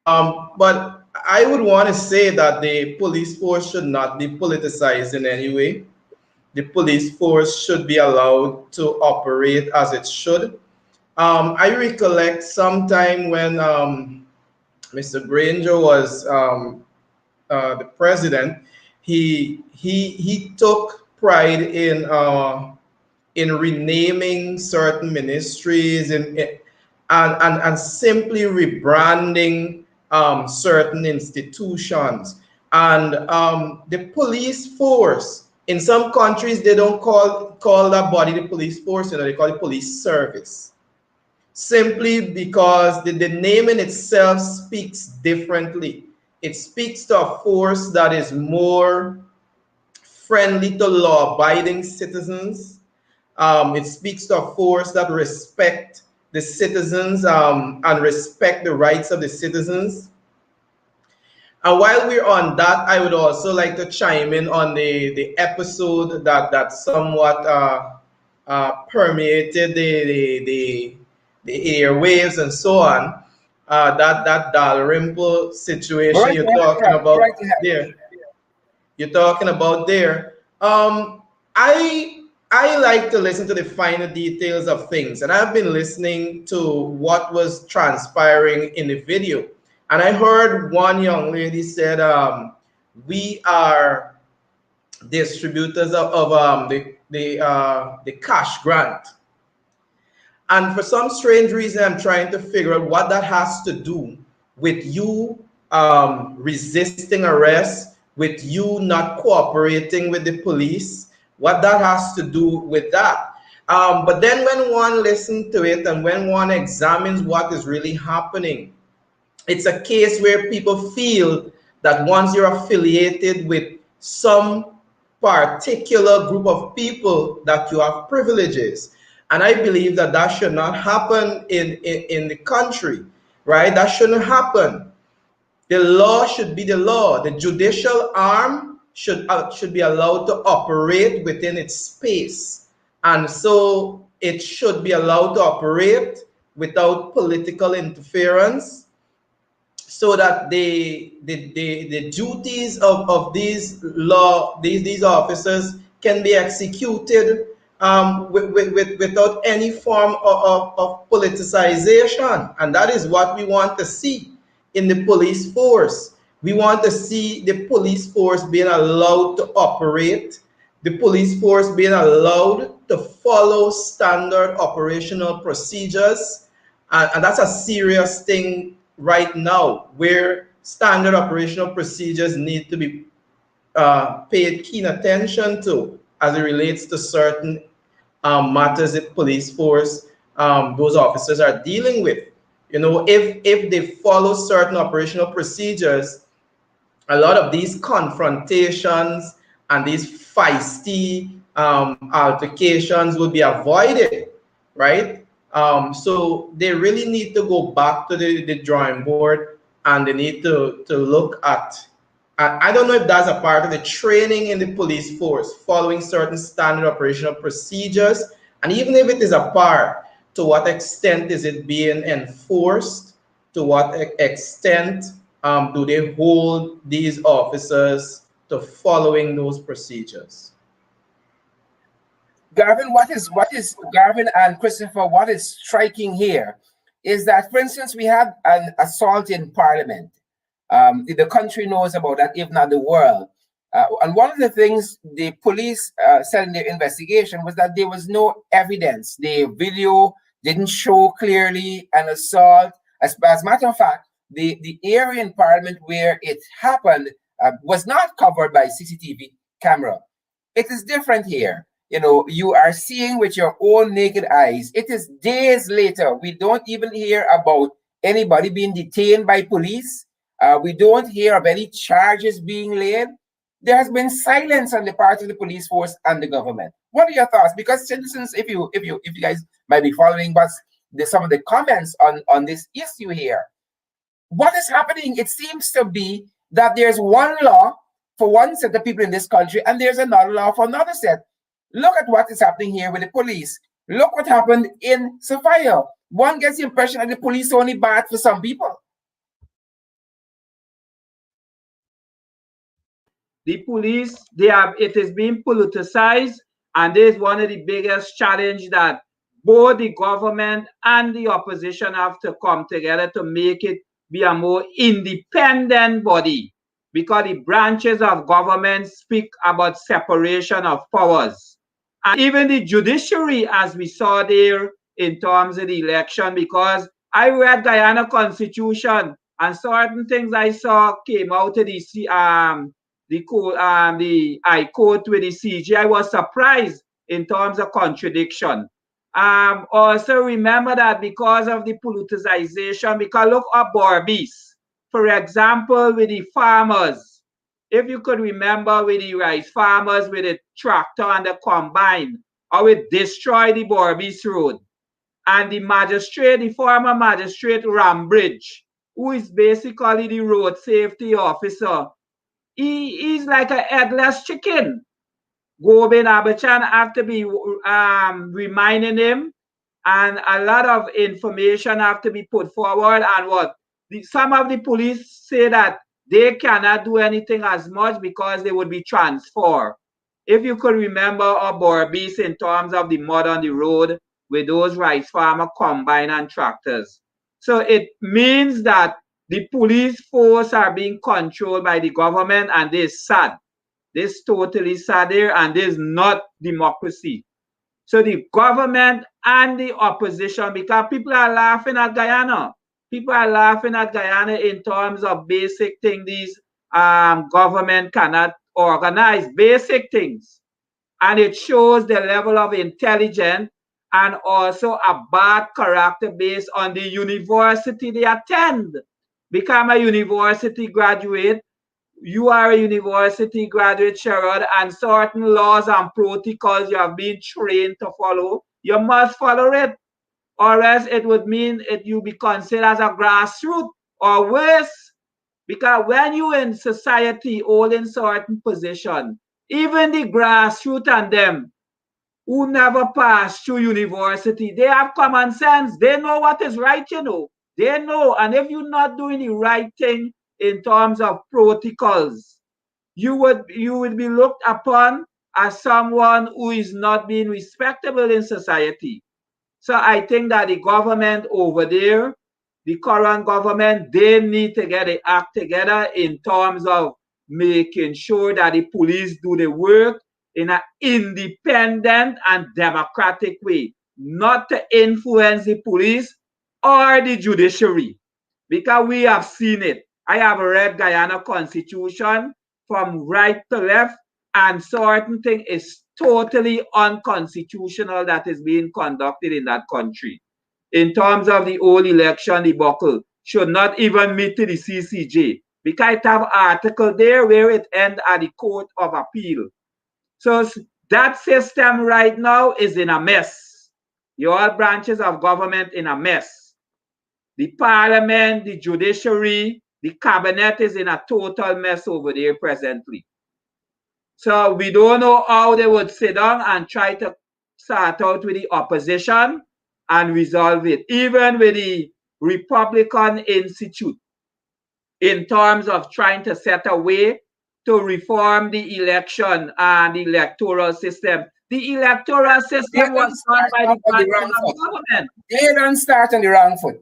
But I would want to say that the police force should not be politicized in any way. The police force should be allowed to operate as it should. I recollect sometime when Mr. Granger was the president, he took pride in renaming certain ministries and simply rebranding certain institutions. And the police force, in some countries, they don't call that body the police force, they call it police service. Simply because the name in itself speaks differently. It speaks to a force that is more friendly to law-abiding citizens. It speaks to a force that respect the citizens and respect the rights of the citizens. And while we're on that, I would also like to chime in on the episode that somewhat permeated the airwaves and so on. That Dalrymple situation Right you're ahead, talking about right ahead. there. You're talking about there. I like to listen to the finer details of things, and I've been listening to what was transpiring in the video. And I heard one young lady said, "We are distributors of the cash grant." And for some strange reason, I'm trying to figure out what that has to do with you resisting arrest, with you not cooperating with the police, what that has to do with that. But then when one listens to it and when one examines what is really happening, it's a case where people feel that once you're affiliated with some particular group of people that you have privileges. And I believe that that should not happen in the country, right? That shouldn't happen. The law should be the law. The judicial arm should be allowed to operate within its space. And so it should be allowed to operate without political interference, so that the duties of these officers can be executed without any form of politicization. And that is what we want to see in the police force. We want to see the police force being allowed to operate, the police force being allowed to follow standard operational procedures. And that's a serious thing right now, where standard operational procedures need to be paid keen attention to as it relates to certain matters that police force, those officers are dealing with. You know, if they follow certain operational procedures, a lot of these confrontations and these feisty altercations will be avoided, right? So they really need to go back to the drawing board, and they need to look at, I don't know if that's a part of the training in the police force, following certain standard operational procedures. And even if it is a part, to what extent is it being enforced? To what extent do they hold these officers to following those procedures? Garvin, what is Garvin and Christopher, what is striking here is that, for instance, we had an assault in Parliament. The country knows about that, if not the world. And one of the things the police said in their investigation was that there was no evidence. The video didn't show clearly an assault. As a matter of fact, the area in Parliament where it happened was not covered by CCTV camera. It is different here. You know, you are seeing with your own naked eyes. It is days later. We don't even hear about anybody being detained by police. We don't hear of any charges being laid. There has been silence on the part of the police force and the government. What are your thoughts? Because citizens, if you guys might be following, but some of the comments on this issue here, what is happening? It seems to be that there's one law for one set of people in this country, and there's another law for another set. Look at what is happening here with the police. Look what happened in Sophia. One gets the impression that the police are only bad for some people. The police, it is being politicized, and this is one of the biggest challenges that both the government and the opposition have to come together to make it be a more independent body, because the branches of government speak about separation of powers. And even the judiciary, as we saw there in terms of the election, because I read Guyana Constitution, and certain things I saw came out of the High Court with the CG. I was surprised in terms of contradiction. Also remember that because of the politicization, because look at Barbies, for example, with the farmers. If you could remember with the rice farmers with the tractor and the combine, how it destroyed the Barbies Road. And the magistrate, the former magistrate Rambridge, who is basically the road safety officer, he's like a headless chicken. Gobin Abachan have to be reminding him, and a lot of information have to be put forward. And some of the police say that they cannot do anything as much because they would be transferred. If you could remember our Barbies in terms of the mud on the road with those rice farmer combine and tractors. So it means that the police force are being controlled by the government, and this is sad. This is totally sad here, and this is not democracy. So the government and the opposition, because people are laughing at Guyana. People are laughing at Guyana in terms of basic things these government cannot organize, basic things. And it shows the level of intelligence and also a bad character based on the university they attend. Become a university graduate, you are a university graduate, Sherrod, and certain laws and protocols you have been trained to follow, you must follow it, or else it would mean you be considered as a grassroots or worse. Because when you in society holding certain position, even the grassroots and them who never passed through university, they have common sense. They know what is right, you know. They know, and if you're not doing the right thing in terms of protocols, you would be looked upon as someone who is not being respectable in society. So I think that the government over there, the current government, they need to get the act together in terms of making sure that the police do the work in an independent and democratic way, not to influence the police or the judiciary, because we have seen it. I have read Guyana Constitution from right to left, and certain thing is totally unconstitutional that is being conducted in that country. In terms of the whole election debacle, should not even meet to the CCJ, because it have article there where it end at the Court of Appeal. So that system right now is in a mess. The all branches of government in a mess. The parliament, the judiciary, the cabinet is in a total mess over there presently. So we don't know how they would sit down and try to sort out with the opposition and resolve it, even with the Republican Institute, in terms of trying to set a way to reform the election and the electoral system. The electoral system was done by the government. They don't start on the wrong foot.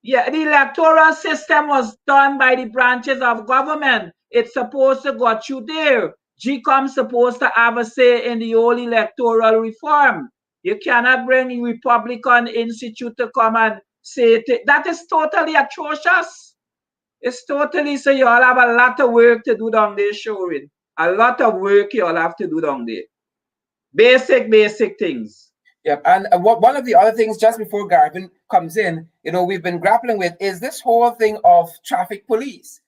Yeah, the electoral system was done by the branches of government. It's supposed to go through there. GCOM's supposed to have a say in the whole electoral reform. You cannot bring the Republican Institute to come and say that is totally atrocious. It's totally, so you all have a lot of work to do down there, showing. A lot of work you all have to do down there. Basic things. Yep. And one of the other things, just before Garvin comes in, we've been grappling with is this whole thing of traffic police.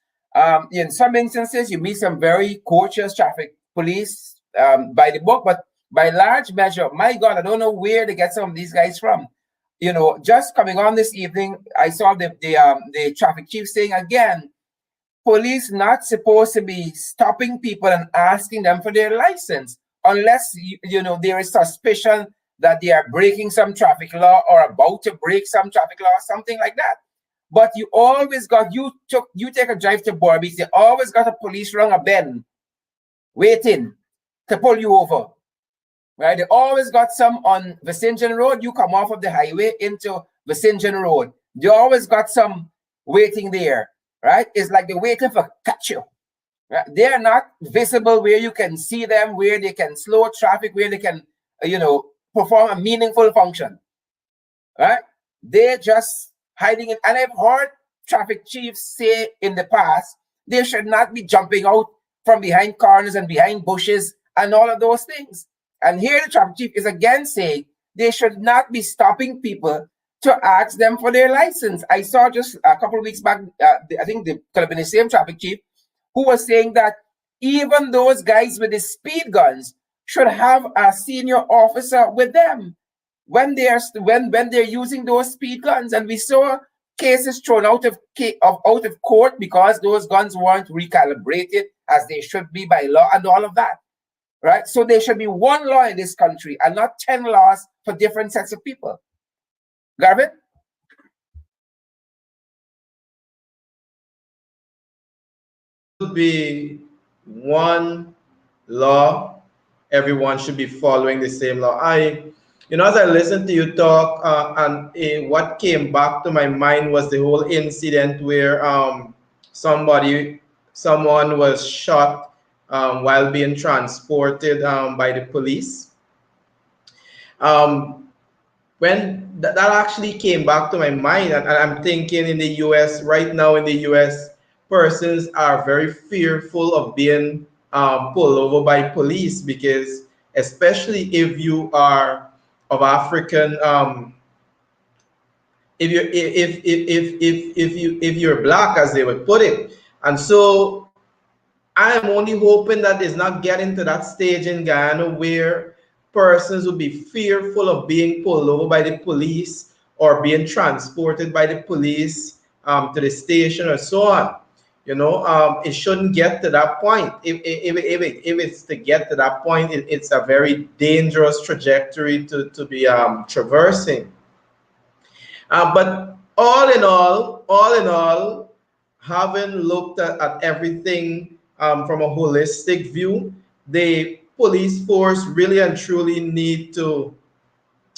In some instances, you meet some very courteous traffic police by the book, but by large measure, my God, I don't know where to get some of these guys from. Just coming on this evening, I saw the traffic chief saying again, police not supposed to be stopping people and asking them for their license unless there is suspicion that they are breaking some traffic law or about to break some traffic law, something like that. But you always got, you take a drive to Barbies, they always got a police round a bend waiting to pull you over. Right? They always got some on Vicingen Road. You come off of the highway into Vicingen Road. They always got some waiting there. Right? It's like they're waiting for catch you. Right? They are not visible where you can see them, where they can slow traffic, where they can, perform a meaningful function. Right? They're just hiding it. And I've heard traffic chiefs say in the past, they should not be jumping out from behind corners and behind bushes and all of those things. And here the traffic chief is again saying they should not be stopping people to ask them for their license. I saw just a couple of weeks back, I think they could have been the same traffic chief, who was saying that even those guys with the speed guns should have a senior officer with them when they're using those speed guns. And we saw cases thrown out of court because those guns weren't recalibrated as they should be by law and all of that. Right? So there should be one law in this country and not 10 laws for different sets of people. Garvin? Should be one law. Everyone should be following the same law. As I listened to you talk, what came back to my mind was the whole incident where someone was shot while being transported by the police. When that actually came back to my mind, and I'm thinking in the US, right now in the US, persons are very fearful of being pulled over by police, because especially if you are of African, if you're black, as they would put it. And so I'm only hoping that it's not getting to that stage in Guyana where persons will be fearful of being pulled over by the police or being transported by the police to the station or so on. It shouldn't get to that point. If it's to get to that point, it's a very dangerous trajectory to be traversing. But all in all, having looked at everything from a holistic view, the police force really and truly need to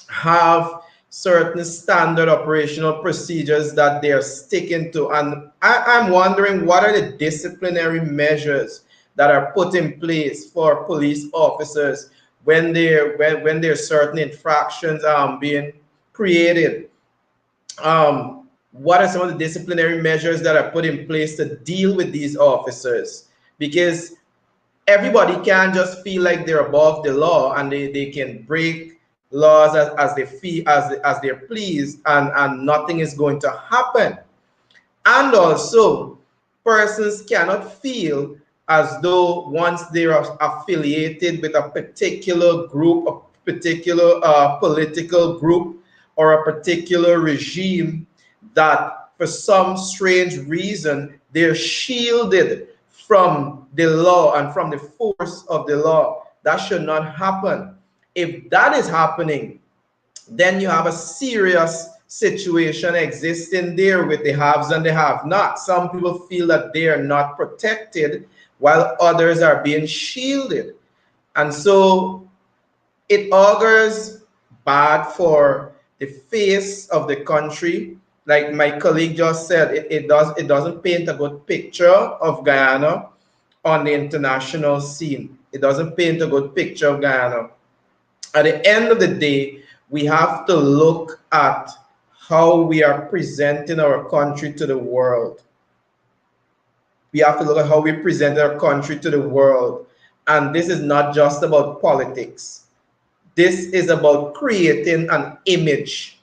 have certain standard operational procedures that they're sticking to. And I'm wondering, what are the disciplinary measures that are put in place for police officers when there's certain infractions being created? What are some of the disciplinary measures that are put in place to deal with these officers? Because everybody can't just feel like they're above the law and they can break laws as they feel, as they're pleased, and nothing is going to happen. And also, persons cannot feel as though once they are affiliated with a particular group, a particular political group, or a particular regime, that for some strange reason they're shielded from the law and from the force of the law. That should not happen. If that is happening, then you have a serious situation existing there with the haves and the have-nots. Some people feel that they are not protected while others are being shielded. And so it augurs bad for the face of the country. Like my colleague just said, it doesn't paint a good picture of Guyana on the international scene. It doesn't paint a good picture of Guyana. At the end of the day, we have to look at how we are presenting our country to the world. We have to look at how we present our country to the world. And this is not just about politics. This is about creating an image.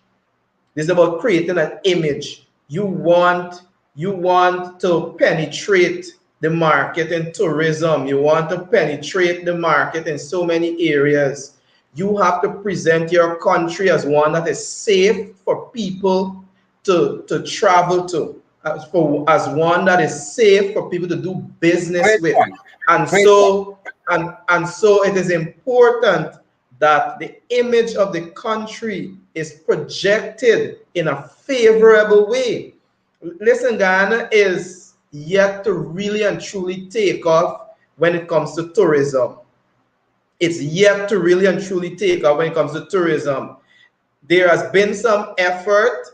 This is about creating an image. You want to penetrate the market in tourism. You want to penetrate the market in so many areas. You have to present your country as one that is safe for people to travel to, as one that is safe for people to do business Great with. point. And Great so and so it is important that the image of the country is projected in a favorable way. Listen, Guyana is yet to really and truly take off when it comes to tourism. It's yet to really and truly take off when it comes to tourism. There has been some effort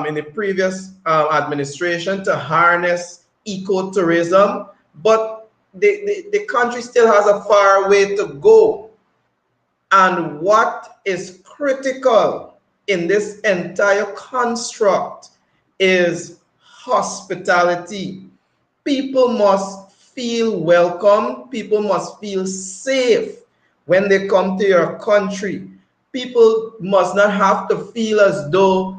in the previous administration to harness ecotourism, but the country still has a far way to go. And what is critical in this entire construct is hospitality. People must feel welcome. People must feel safe when they come to your country. People must not have to feel as though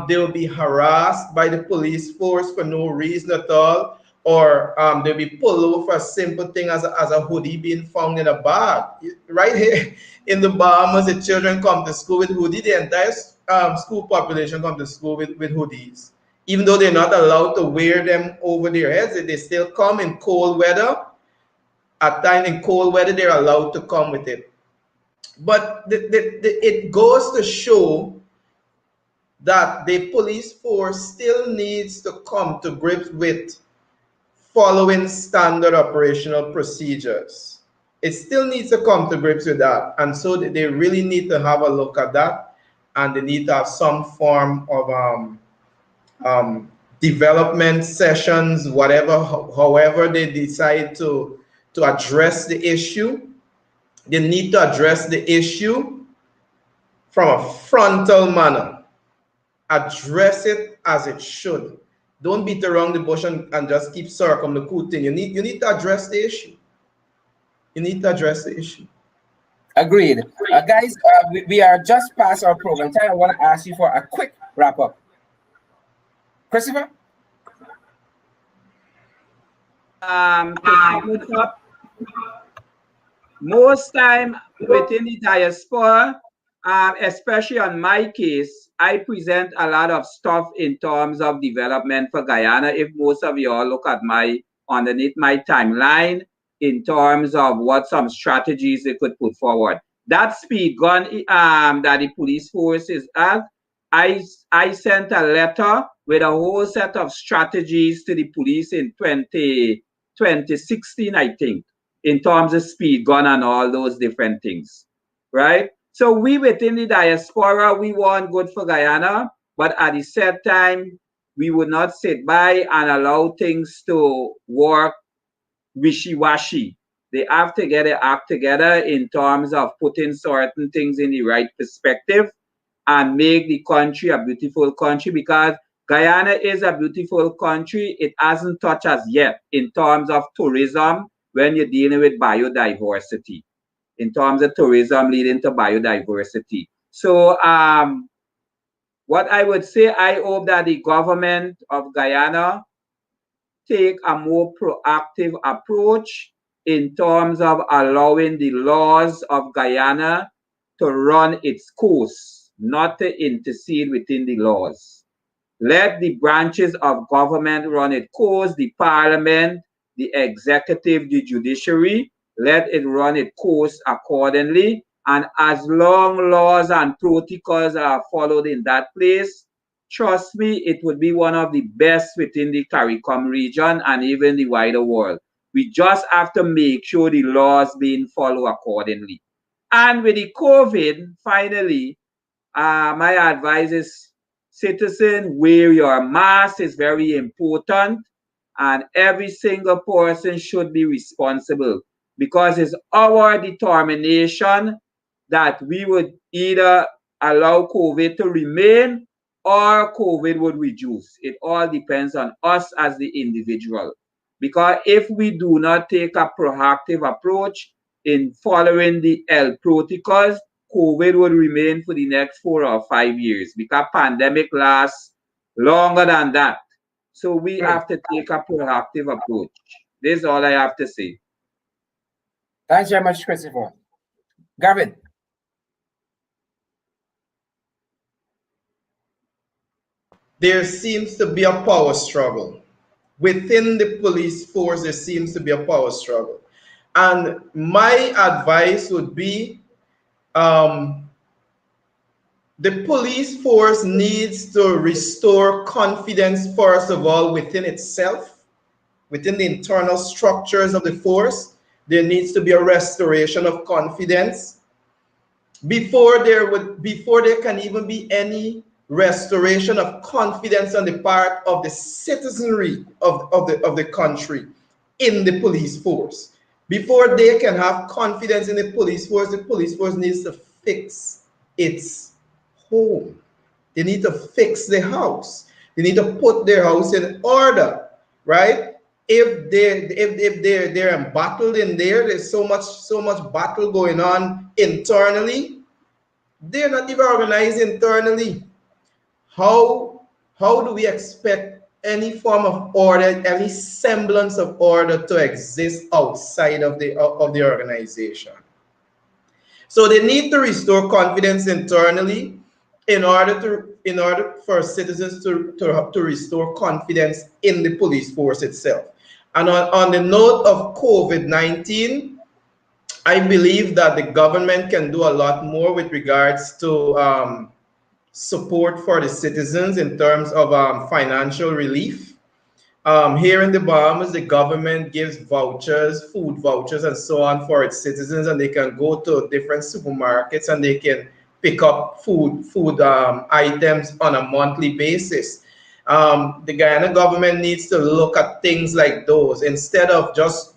they will be harassed by the police force for no reason at all, or they'll be pulled over for a simple thing as a hoodie being found in a bag. Right here in the Bahamas, the children come to school with hoodie. The entire school population come to school with hoodies. Even though they're not allowed to wear them over their heads, they still come in cold weather. At times in cold weather, they're allowed to come with it. But it goes to show that the police force still needs to come to grips with following standard operational procedures. It still needs to come to grips with that. And so they really need to have a look at that, and they need to have some form of development sessions, whatever, however they decide to address the issue. They need to address the issue from a frontal manner. Address it as it should. Don't beat around the bush and just keep circumlocuting. You need to address the issue. You need to address the issue. Agreed. Guys, we are just past our program time. I want to ask you for a quick wrap up. Christopher? To sum it up, most time within the diaspora, especially on my case, I present a lot of stuff in terms of development for Guyana. If most of you all look at underneath my timeline in terms of what some strategies they could put forward. That speed gun that the police force is at, I sent a letter with a whole set of strategies to the police in 2016, I think, in terms of speed gun and all those different things, right? So we within the diaspora, we want good for Guyana, but at the same time, we would not sit by and allow things to work wishy-washy. They have to get their act together in terms of putting certain things in the right perspective and make the country a beautiful country, because Guyana is a beautiful country. It hasn't touched us yet in terms of tourism when you're dealing with biodiversity, in terms of tourism leading to biodiversity. So what I would say, I hope that the government of Guyana take a more proactive approach in terms of allowing the laws of Guyana to run its course, not to intercede within the laws. Let the branches of government run its course, the parliament, the executive, the judiciary, let it run its course accordingly. And as long laws and protocols are followed in that place, trust me, it would be one of the best within the CARICOM region and even the wider world. We just have to make sure the laws being followed accordingly. And with the COVID, finally, my advice is, citizen, wear your mask is very important, and every single person should be responsible, because it's our determination that we would either allow COVID to remain or COVID would reduce. It all depends on us as the individual. Because if we do not take a proactive approach in following the health protocols, COVID would remain for the next 4 or 5 years because pandemic lasts longer than that. So we have to take a proactive approach. This is all I have to say. Thanks very much, Christopher. Garvin. There seems to be a power struggle. Within the police force, there seems to be a power struggle. And my advice would be the police force needs to restore confidence, first of all, within itself, within the internal structures of the force. There needs to be a restoration of confidence before there can even be any restoration of confidence on the part of the citizenry of the country in the police force. Before they can have confidence in the police force needs to fix its home. They need to fix the house. They need to put their house in order, right? If they're embattled in there's so much battle going on internally. They're not even organized internally. How do we expect any form of order, any semblance of order to exist outside of the organization? So they need to restore confidence internally in order for citizens to restore confidence in the police force itself. And on the note of COVID-19, I believe that the government can do a lot more with regards to support for the citizens in terms of financial relief. Here in the Bahamas, the government gives vouchers, food vouchers, and so on for its citizens, and they can go to different supermarkets and they can pick up food items on a monthly basis. The Guyana government needs to look at things like those instead of just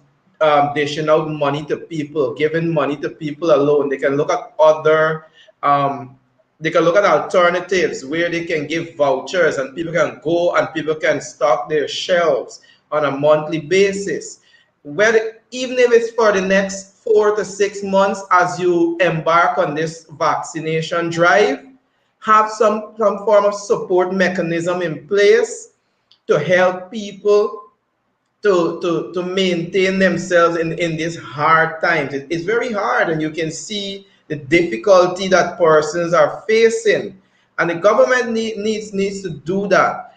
dishing out money to people, giving money to people alone. They can look at other alternatives where they can give vouchers and people can go and people can stock their shelves on a monthly basis. Even if it's for the next 4 to 6 months as you embark on this vaccination drive, have some form of support mechanism in place to help people to maintain themselves in these hard times. It's very hard, and you can see the difficulty that persons are facing, and the government needs to do that.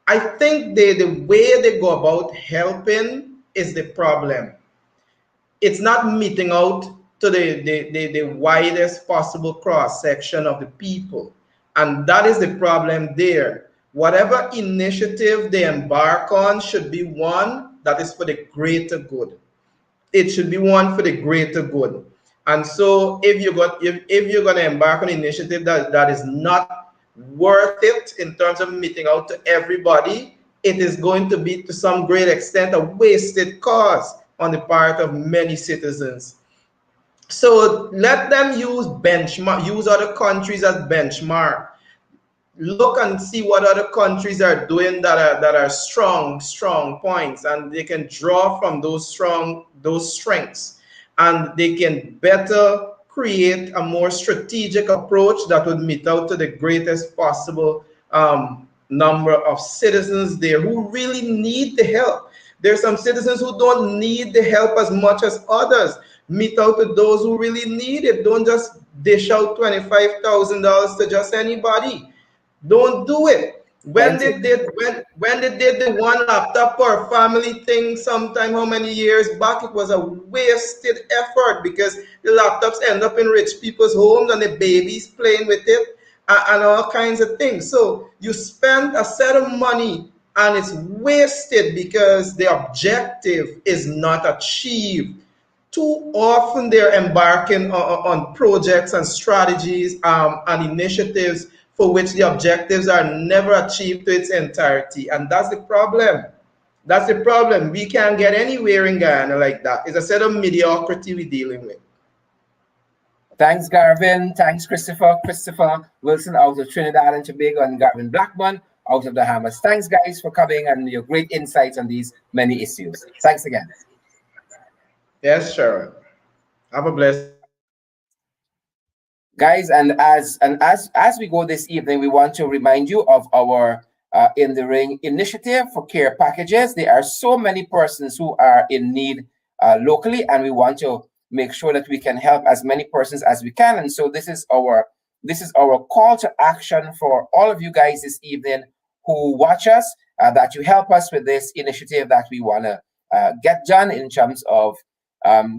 I think the way they go about helping is the problem. It's not meeting out to the widest possible cross section of the people, and that is the problem there. Whatever initiative they embark on should be one that is for the greater good. It should be one for the greater good. And so if you're going to embark on an initiative that is not worth it in terms of meeting out to everybody, it is going to be to some great extent a wasted cause on the part of many citizens. So let them use other countries as benchmark. Look and see what other countries are doing that are strong points, and they can draw from those strengths, and they can better create a more strategic approach that would meet out to the greatest possible number of citizens there who really need the help. There's some citizens who don't need the help as much as others. Meet out to those who really need it. Don't just dish out $25,000 to just anybody. Don't do it. When they did the one laptop per family thing sometime how many years back, it was a wasted effort because the laptops end up in rich people's homes and the babies playing with it and all kinds of things. So you spend a set of money and it's wasted because the objective is not achieved. Too often they're embarking on projects and strategies and initiatives for which the objectives are never achieved to its entirety. And that's the problem. That's the problem. We can't get anywhere in Guyana like that. It's a set of mediocrity we're dealing with. Thanks, Garvin. Thanks, Christopher. Christopher Wilson out of Trinidad and Tobago, and Garvin Blackman out of the Bahamas. Thanks, guys, for coming and your great insights on these many issues. Thanks again. Yes, Sherrod. Have a blessed Guys, and as we go this evening, we want to remind you of our In the Ring initiative for care packages. There are so many persons who are in need locally, and we want to make sure that we can help as many persons as we can. And so this is our call to action for all of you guys this evening who watch us, that you help us with this initiative that we want to get done in terms of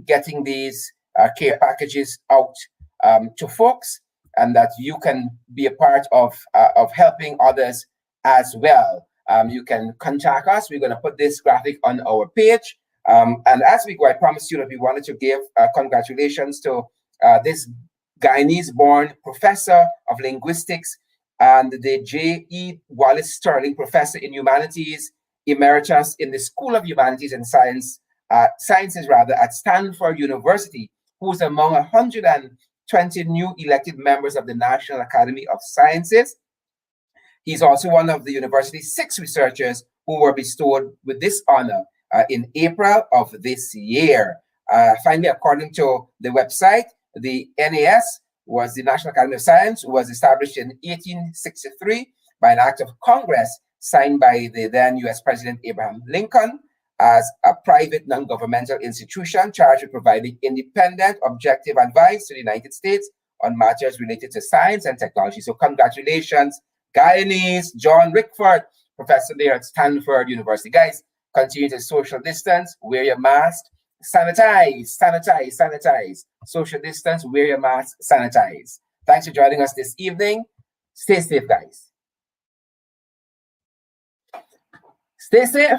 getting these care packages out to folks, and that you can be a part of helping others as well. You can contact us. We're going to put this graphic on our page. And as we go, I promise you that we wanted to give congratulations to this Guyanese-born professor of linguistics and the J.E. Wallace Sterling Professor in Humanities, Emeritus in the School of Humanities and Sciences at Stanford University, who is among 120 new elected members of the National Academy of Sciences. He's also one of the university's 6 researchers who were bestowed with this honor in April of this year. Finally, according to the website, the NAS was the National Academy of Science, was established in 1863 by an act of Congress signed by the then U.S. President Abraham Lincoln as a private non-governmental institution charged with providing independent, objective advice to the United States on matters related to science and technology. So congratulations, Guyanese John Rickford, professor there at Stanford University. Guys, continue to social distance, wear your mask, sanitize. Social distance, wear your mask, sanitize. Thanks for joining us this evening. Stay safe, guys. Stay safe.